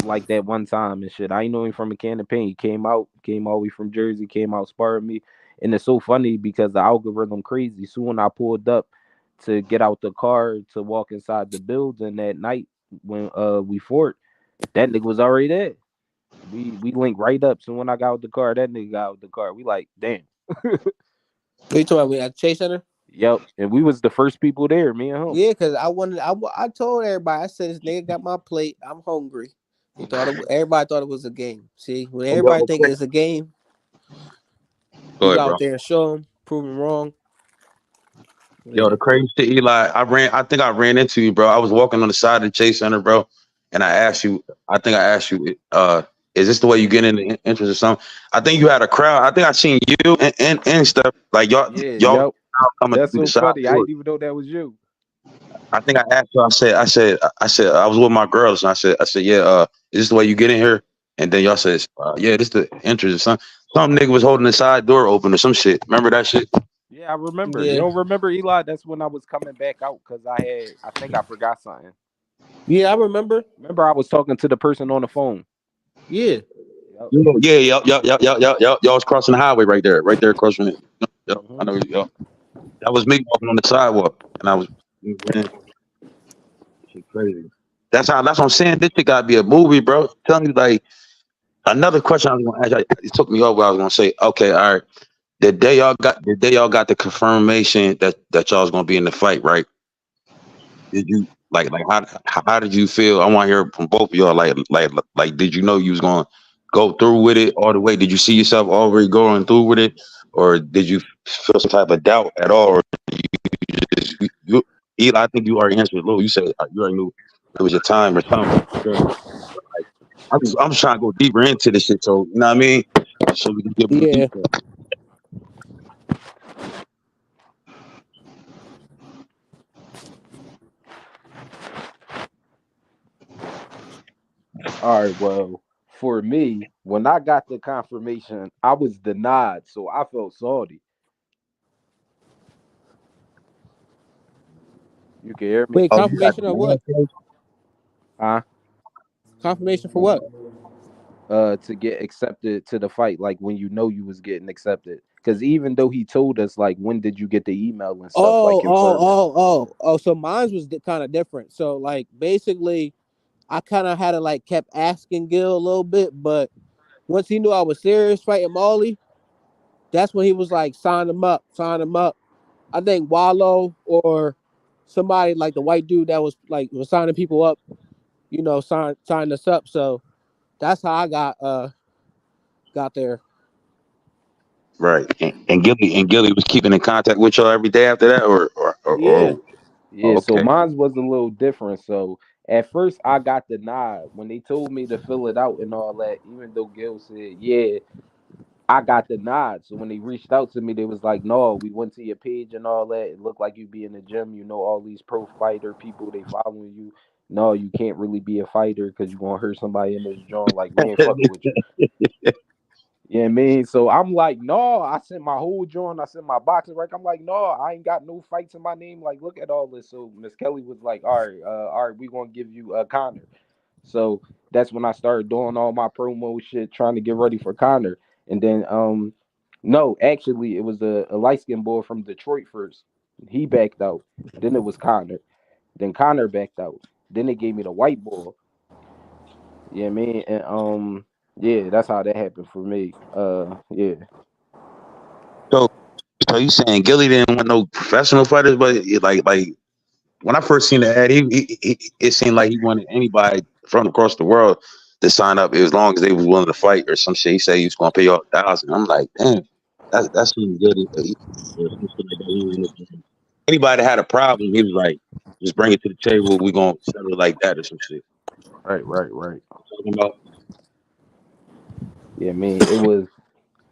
Like that one time and shit. I ain't know him from a can of paint. He came all the way from Jersey, came out sparring me. And it's so funny because the algorithm crazy. So when I pulled up to get out the car to walk inside the building that night when we fought, that nigga was already there. We linked right up. So when I got out the car, that nigga got out the car. We like, damn. What you talking about? We at Chase Center? Yep. And we was the first people there, me and him. Yeah, because I told everybody, I said, this nigga got my plate. I'm hungry. Everybody thought it was a game. See, when everybody think it's a game, Go you go ahead, out bro. there and show them, prove them wrong. Yo, Yeah. the crazy shit, Eli. I think I ran into you, bro. I was walking on the side of the Chase Center, bro, and I asked you. I think I asked you, is this the way you get in the entrance or something? I think you had a crowd. I think I seen you and stuff like Yeah, y'all yep. coming That's through the so side funny. I door. didn't even know that was you. I think I asked you. I said I was with my girls, and I said, yeah. Is this the way you get in here? And then y'all said, yeah, this the entrance or something. Some nigga was holding the side door open or some shit. Remember that shit? Yeah, I remember. You Yeah, don't remember Eli? That's when I was coming back out because I think I forgot something. yeah, I remember. Remember, I was talking to the person on the phone. Yeah, Yep. Yeah, y'all was crossing the highway right there across from it. Yep, I Hmm. know. Yep. That was me walking on the sidewalk, and I was, man, shit crazy. That's what I'm saying. This shit gotta be a movie, bro. Tell me, like, another question I was gonna ask. It took me over. I was gonna say, okay, all right. The day y'all got the confirmation that y'all was gonna be in the fight, right? Did you like how did you feel? I want to hear from both of y'all. Like did you know you was gonna go through with it all the way? Did you see yourself already going through with it, or did you feel some type of doubt at all? Or Eli, I think you already answered. Lou, you said you already knew it was your time or something. Sure. Like, I'm just trying to go deeper into this shit, so you know what I mean. So we can get more yeah, detail. All right. Well, for me, when I got the confirmation, I was denied, so I felt salty. You can hear me? wait, Oh, you got confirmation the of what? last. Huh? Confirmation for what? To get accepted to the fight, like when you know you was getting accepted. Because even though he told us, like, when did you get the email and stuff, like Oh, oh, confirming. oh, oh, oh. So mine was kind of different. So like basically, I kind of had to like kept asking Gil a little bit, but once he knew I was serious fighting Molly, that's when he was like, sign him up, sign him up. I think Wallow or somebody like the white dude that was signing people up, sign us up. So that's how I got there. Right. And Gilly was keeping in contact with y'all every day after that, or Yeah. oh, Yeah, so okay. mine was a little different. So at first I got denied when they told me to fill it out and all that, even though Gil said, yeah, I got denied. So when they reached out to me, they was like, no, we went to your page and all that. It looked like you be in the gym. You know, all these pro fighter people, they following you. No, you can't really be a fighter because you're going to hurt somebody in this joint. Like, we ain't fucking with you. Yeah, I mean, so I'm like, no, I sent my whole joint, I sent my boxing record. I'm like, no, I ain't got no fights in my name. Like, look at all this. So Miss Kelly was like, all right, we gonna give you Connor. So that's when I started doing all my promo shit, trying to get ready for Connor. And then, no, actually, it was a light skinned boy from Detroit first. He backed out. Then it was Connor. Then Connor backed out. Then they gave me the white boy. Yeah, man, and yeah, that's how that happened for me. Yeah. So, so you saying Gilly didn't want no professional fighters, but like when I first seen the ad, it seemed like he wanted anybody from across the world to sign up as long as they was willing to fight or some shit. He said he was going to pay y'all 1,000. I'm like, damn, that seems good. Or some shit like that. Anybody that had a problem, he was like, just bring it to the table. We gonna settle it like that or some shit. Right, right, right. Talking about Yeah, I mean, it was.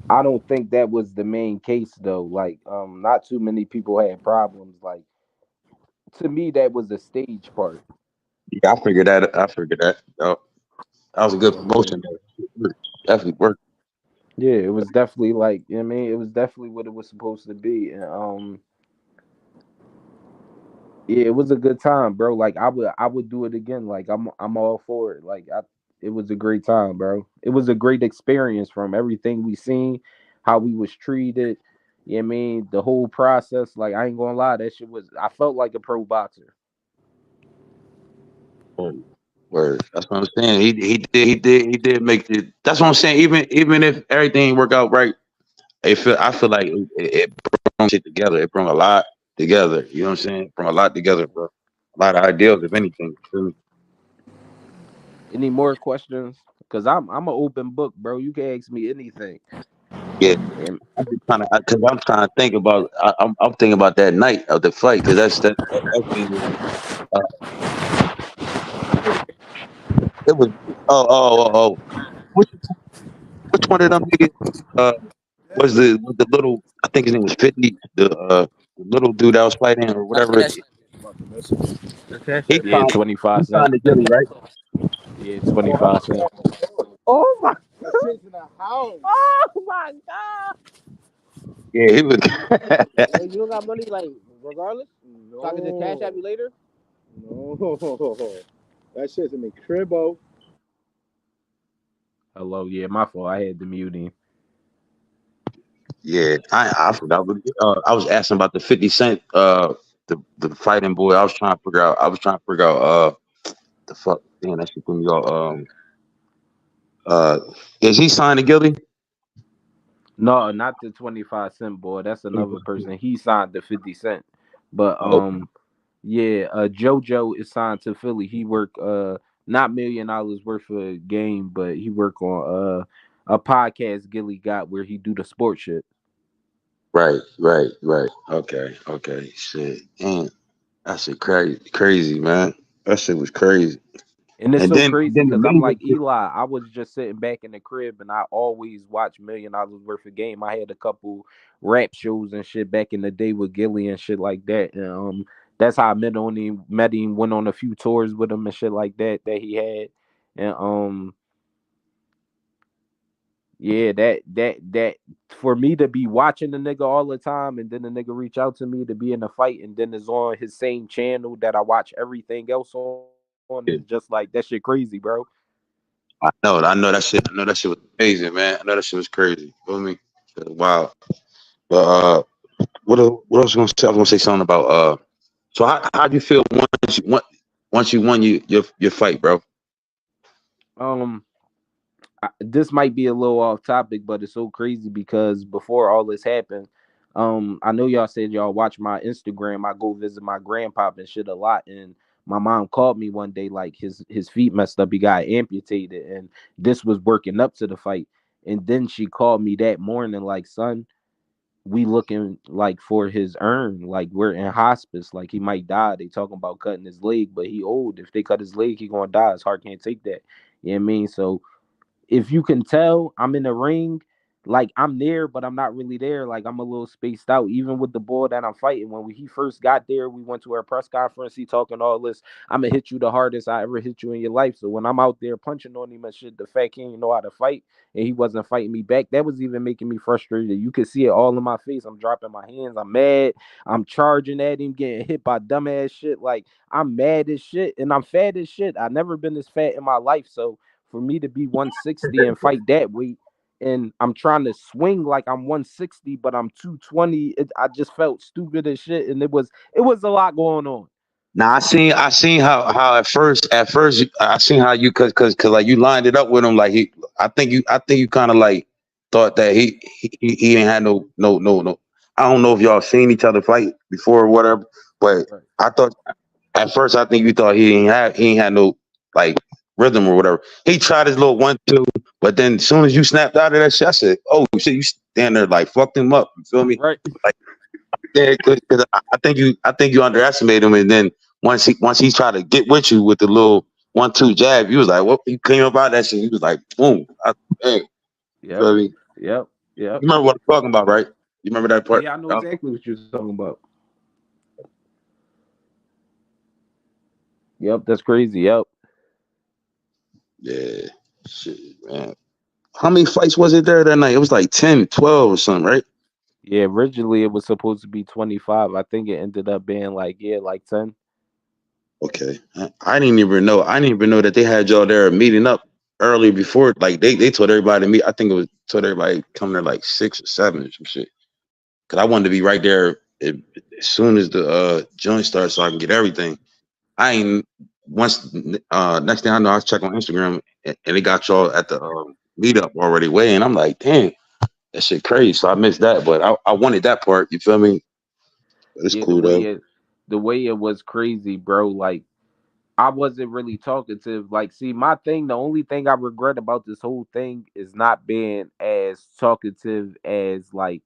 I don't think that was the main case though. Like, not too many people had problems. Like, to me, that was the stage part. yeah, I figured that. That was a good Mhm. promotion. Though. Definitely worked. Yeah, it was definitely like, you know what I mean, it was definitely what it was supposed to be, and yeah, it was a good time, bro. Like, I would do it again. Like, I'm all for it. Like, it was a great time, bro. It was a great experience from everything we seen, how we was treated. You know what I mean, the whole process. Like, I ain't gonna lie, that shit was. I felt like a pro boxer. Word. That's what I'm saying. He did make it. That's what I'm saying. Even if everything work out right, I feel like it brought shit together. It brought a lot together. You know what I'm saying? Brought a lot together, bro. A lot of ideas, if anything. You feel me? Any more questions? Cause I'm an open book, bro. You can ask me anything. Yeah. And I'm just trying to, because I'm trying to think about. I'm thinking about that night of the fight because that's been, uh, it was. Oh. Which which one of them niggas? Uh, was the little? I think his name was 50. The little dude that was fighting or whatever. He yeah, signed. He 25 cents. signed the Gilly, right? Yeah, 25 cents. Oh my! Oh my god! Yeah, he was. You don't got money, like, regardless? So I can just cash out No, you later? no, that shit's in the cribbo. Hello, yeah, my fault. I had to mute him. Yeah, I forgot. I was asking about the 50 Cent, the fighting boy. I was trying to figure out. The fuck. Damn, that shit threw me off. Uh, is he signed to Gilly? No, not the 25 Cent boy. That's another person. He signed to 50 Cent. But Oh, yeah, JoJo is signed to Philly. He work not $1 million worth of game, but he work on a podcast Gilly got where he do the sports shit. right. Okay. Shit, damn, that shit crazy, man. That shit was crazy. And it's And so then, crazy then the because I'm major like Eli. I was just sitting back in the crib and I always watch $1 million worth of game. I had a couple rap shows and shit back in the day with Gilly and shit like that. And that's how I met him, went on a few tours with him and shit like that he had. And yeah, that for me to be watching the nigga all the time and then the nigga reach out to me to be in a fight and then it's on his same channel that I watch everything else on is just like that shit crazy, bro. I know that shit. I know that shit was amazing, man. I know that shit was crazy. Feel me? Wow. But what else was I gonna say? I was gonna say something about So how do you feel once you won your fight, bro? Um, this might be a little off topic, but it's so crazy because before all this happened, I know y'all said y'all watch my Instagram. I go visit my grandpa and shit a lot, and my mom called me one day like his feet messed up. He got amputated, and this was working up to the fight. And then she called me that morning like, son, we looking like for his urn, like we're in hospice, like he might die. They talking about cutting his leg, but he old. If they cut his leg, he gonna die. His heart can't take that. You know what I mean? So if you can tell, I'm in the ring, like I'm there, but I'm not really there. Like I'm a little spaced out. Even with the boy that I'm fighting, when he first got there, we went to our press conference. He talking all this. I'm gonna hit you the hardest I ever hit you in your life. So when I'm out there punching on him and shit, the fact he didn't know how to fight and he wasn't fighting me back, that was even making me frustrated. You could see it all in my face. I'm dropping my hands. I'm mad. I'm charging at him, getting hit by dumbass shit. Like I'm mad as shit, and I'm fat as shit. I've never been this fat in my life, so for me to be 160 and fight that weight, and I'm trying to swing like I'm 160, but I'm 220. I just felt stupid as shit, and it was a lot going on. Now I seen how at first I seen how you cause like you lined it up with him like I think you kind of like thought that he ain't had no. I don't know if y'all seen each other fight before or whatever, but Right. I thought at first I think you thought he ain't had no like rhythm or whatever. He tried his little 1-2, but then as soon as you snapped out of that shit, I said, "Oh shit!" You stand there like fucked him up. You feel me? Right. Like yeah, because I think you underestimate him, and then once he tried to get with you with the little 1-2 jab, you was like, "What?" You came up out that shit. You was like, "Boom!" Hey, you Yep. feel me? Yep. Yep. You remember what I'm talking about, right? You remember that part? Yeah, I know exactly what you're talking about. Yep, that's crazy. Yep. Yeah, shit, man. How many fights was it there that night? It was like 10, 12 or something, right? Yeah, originally it was supposed to be 25. I think it ended up being like 10. Okay, I didn't even know. I didn't even know that they had y'all there meeting up early before. Like they told everybody to meet. I think it was told everybody come there like 6 or 7 or some shit. Cause I wanted to be right there as soon as the joint starts, so I can get everything. I ain't once. Next thing I know, I was checking on Instagram and they got y'all at the meetup already weighing. I'm like, damn, that shit crazy. So I missed that, but I wanted that part. You feel me? But it's Yeah, cool though. the way it was crazy, bro. Like I wasn't really talkative. Like, see, my thing, the only thing I regret about this whole thing is not being as talkative as like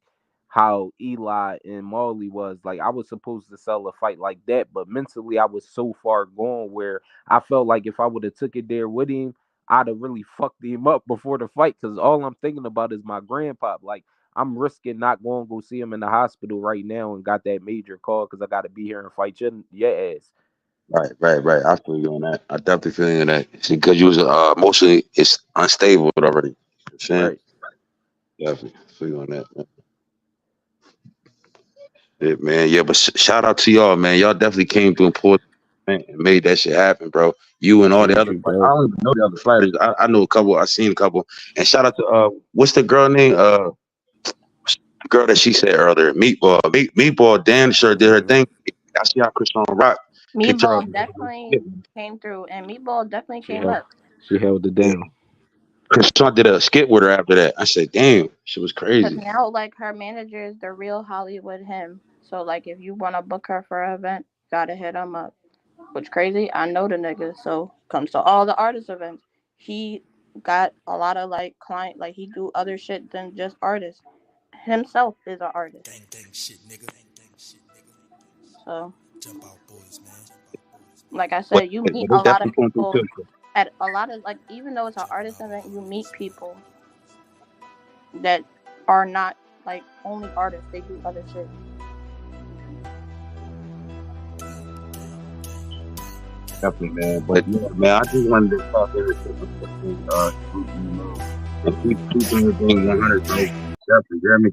how Eli and Marley was. Like, I was supposed to sell a fight like that, but mentally I was so far gone where I felt like if I would have took it there with him, I'd have really fucked him up before the fight. Cause all I'm thinking about is my grandpa. Like, I'm risking not going to go see him in the hospital right now and got that major call because I got to be here and fight your ass. Right. I feel you on that. I definitely feel you on that. See, because you was emotionally it's unstable already. You know what I'm saying? Right. Definitely feel you on that. Man. Yeah, man. Yeah, but shout out to y'all, man. Y'all definitely came through and pulled and made that shit happen, bro. You and all the Yes, other you I did. don't even know the other fighters. I know a couple. I seen a couple. And shout out to what's the girl name? The girl that she said earlier, Meatball. Meatball damn sure did her Mhm. thing. I see how Chris on Rock picked her up. Meatball definitely came through, and Meatball definitely She came held, up. she held it Yeah. down. Chris Sean did a skit with her after that. I said, damn, she was Cause crazy. now, like, her manager is the real Hollywood him. So, like, if you want to book her for an event, gotta hit him up. Which crazy, I know the nigga. So comes to all the artist events. He got a lot of like client, like he do other shit than just artists. Himself is an artist. So, like I But said, you yeah, meet they a lot of definitely came through people too. at a lot of like, even though it's an artist event, you meet people that are not like only artists. They do other shit. Definitely, man. But yeah, man, I just wanted to talk everything and keep everything 100, bro. Definitely, you hear me?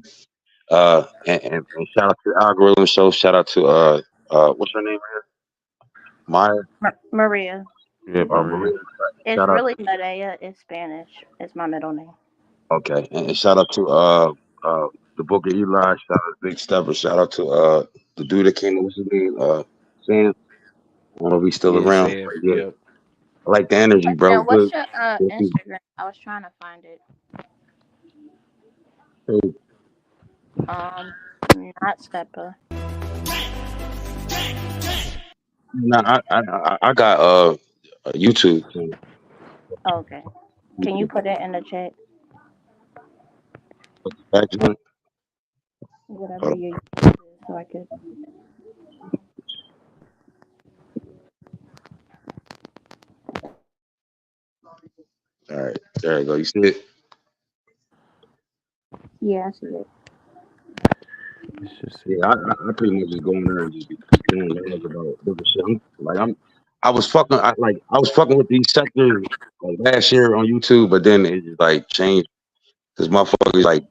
And shout out to the algorithm show. Shout out to what's her name here? Maya. Maria. Yeah, Maria. Maria. It's Shout out. really Medea. It's Spanish. It's my middle name. Okay, and shout out to the Book of Eli. Shout out to Big Stepper. Shout out to the dude that came up. What's his name? Sam. I don't know if he's still Yeah, around. Sam. But yeah, Yep. I like the energy, bro. And what's Good. your Good people. Instagram? I was trying to find it. Hey, Um, not Stepper. nah, I got a YouTube channel. Okay. Can you put it in the chat? Back joint. Whatever Hold you use, so I could. on. All right, there you go. You see it? Yeah, I see it. Let's just see. Yeah, I pretty much just go in there and just be doing videos about different shit. I was fucking with these sectors like last year on YouTube, but then it just like changed because motherfuckers like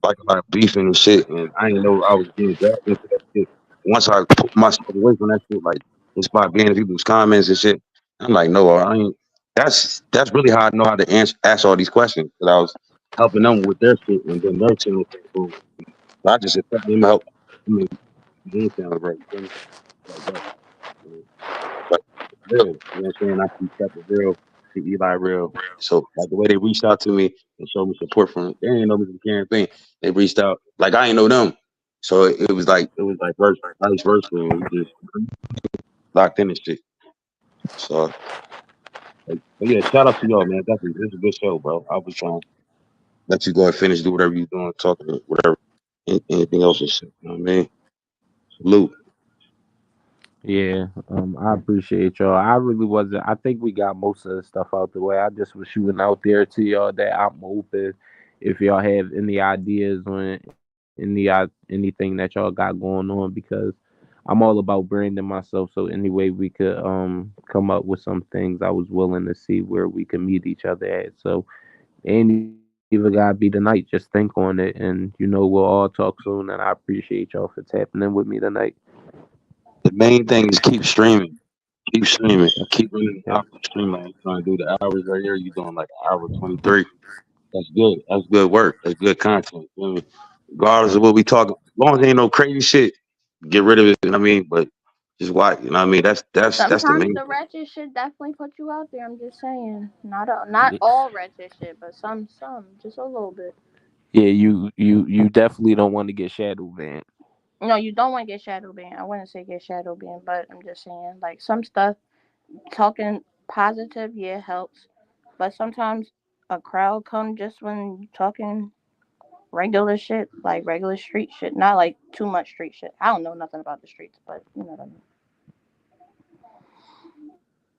a lot of beefing and shit, and I didn't know I was being dragged into that shit. Once I put myself away from that shit, like just by being in people's comments and shit, I'm like, no, I ain't. That's really how I know how to ask all these questions because I was helping them with their shit, and then their channel came boom. So I just accepted them help. I mean, game channel, bro. You feel me? Like that. You know? But real, you know what I'm saying? I keep Pepper real, keep Eli real. So like the way they reached out to me and showed me support from they didn't know me from Karen Thing. They reached out like I didn't know them. So it was like vice versa and we just locked in and shit. So like, but yeah, shout out to y'all, man. Definitely this is a good show, bro. I was trying to let you go and finish, do whatever you're doing, talking to whatever anything else and shit. You know what I mean? Salute. Yeah, I appreciate y'all. I really wasn't. I think we got most of the stuff out the way. I just was shooting out there to y'all that I'm open. If y'all have any ideas on anything that y'all got going on, because I'm all about branding myself. So any way we could come up with some things, I was willing to see where we could meet each other at. So ain't even gotta be tonight. Just think on it, and we'll all talk soon. And I appreciate y'all for tapping in with me tonight. The main thing is keep streaming. Keep streaming. Keep running the Yep. hour stream. Like trying to do the hours right here. You doing like an hour 23. That's good. That's good work. That's good content. You know what I mean? Regardless of what we talk, as long as ain't no crazy shit, get rid of it. You know what I mean? But just watch. You know what I mean? That's the Sometimes main the thing. ratchet shit definitely put you out there. I'm just saying, not all ratchet shit, but some, just a little bit. Yeah, you definitely don't want to get shadow banned. No, you don't want to get shadow banned. I wouldn't say get shadow banned, but I'm just saying, like some stuff, talking positive, yeah, helps. But sometimes a crowd come just when you talking regular shit, like regular street shit, not like too much street shit. I don't know nothing about the streets, but you know what I mean.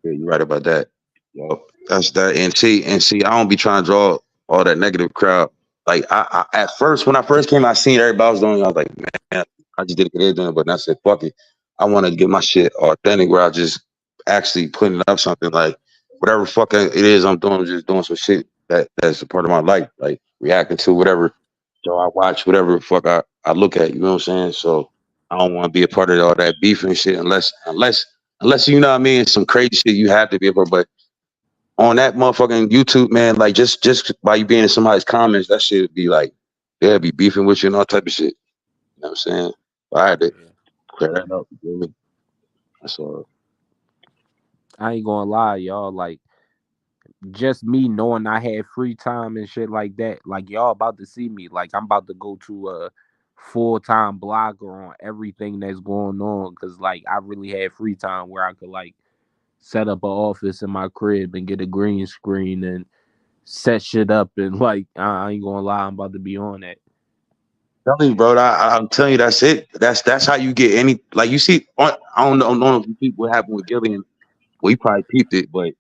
Yeah, you're right about that. Yo, that's that. And see, I don't be trying to draw all that negative crowd. Like I at first when I first came, I seen everybody was doing. I was like, man, I just did it 'cause they're doing it. But then I said, fuck it. I want to get my shit authentic, where I just actually putting up something like whatever fucking it is I'm doing. I'm just doing some shit that's a part of my life, like reacting to whatever. So I watch whatever the fuck I look at. You know what I'm saying? So I don't want to be a part of all that beef and shit unless you know what I mean, some crazy shit you have to be a part. But on that motherfucking YouTube, man, like just by you being in somebody's comments, that shit would be like they'll be beefing with you and all type of shit. You know what I'm saying? I had to Yeah. clear that up. You feel me? That's all. I ain't gonna lie, y'all. Like, just me knowing I had free time and shit like that. Like, y'all about to see me. Like, I'm about to go to a full-time blogger on everything that's going on. Cause like I really had free time where I could like set up an office in my crib and get a green screen and set shit up and like I ain't gonna lie, I'm about to be on that. Telling you, bro. I'm telling you, that's it. That's how you get any. Like you see, I don't know if you peep what happened with Gillian. Well, you probably peeped it, but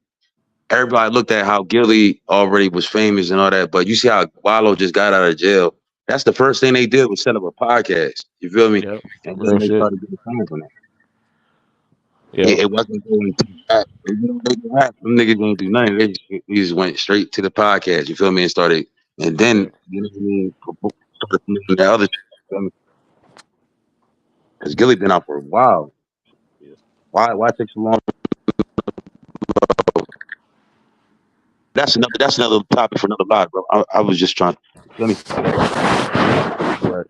everybody looked at how Gilly already was famous and all that. But you see how Wallow just got out of jail. That's the first thing they did was set up a podcast. You feel me? Yep. And then Real they shit. started getting fans from that. Yep. It wasn't going to that. You know, they didn't have them niggas didn't do nothing. They just went straight to the podcast. You feel me? And started, and then you know what I mean. Started promoting the other. Because Gilly been out for a while. Yeah. Why take so long? That's another topic for another live, bro. I was just trying. You feel me? Right.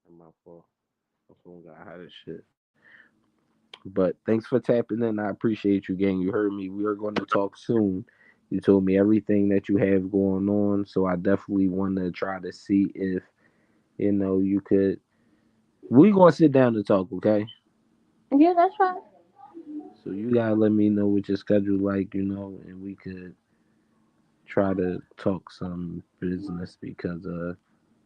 My fault. My phone got hot as shit. But thanks for tapping in. I appreciate you, gang. You heard me. We are going to talk soon. You told me everything that you have going on, so I definitely want to try to see if you could. We gonna sit down and talk, okay? Yeah, that's fine. So you gotta let me know what your schedule like, and we could try to talk some business because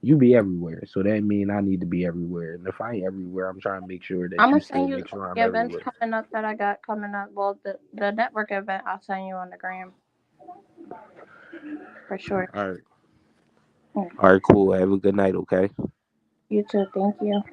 you be everywhere. So that mean I need to be everywhere. And if I ain't everywhere, I'm trying to make sure that I'm you gonna still send you make sure I'm the events everywhere. coming up that I got coming up. Well, the network event I'll send you on the gram for sure. All right. Yeah. All right, cool. Have a good night, okay? You too. Thank you.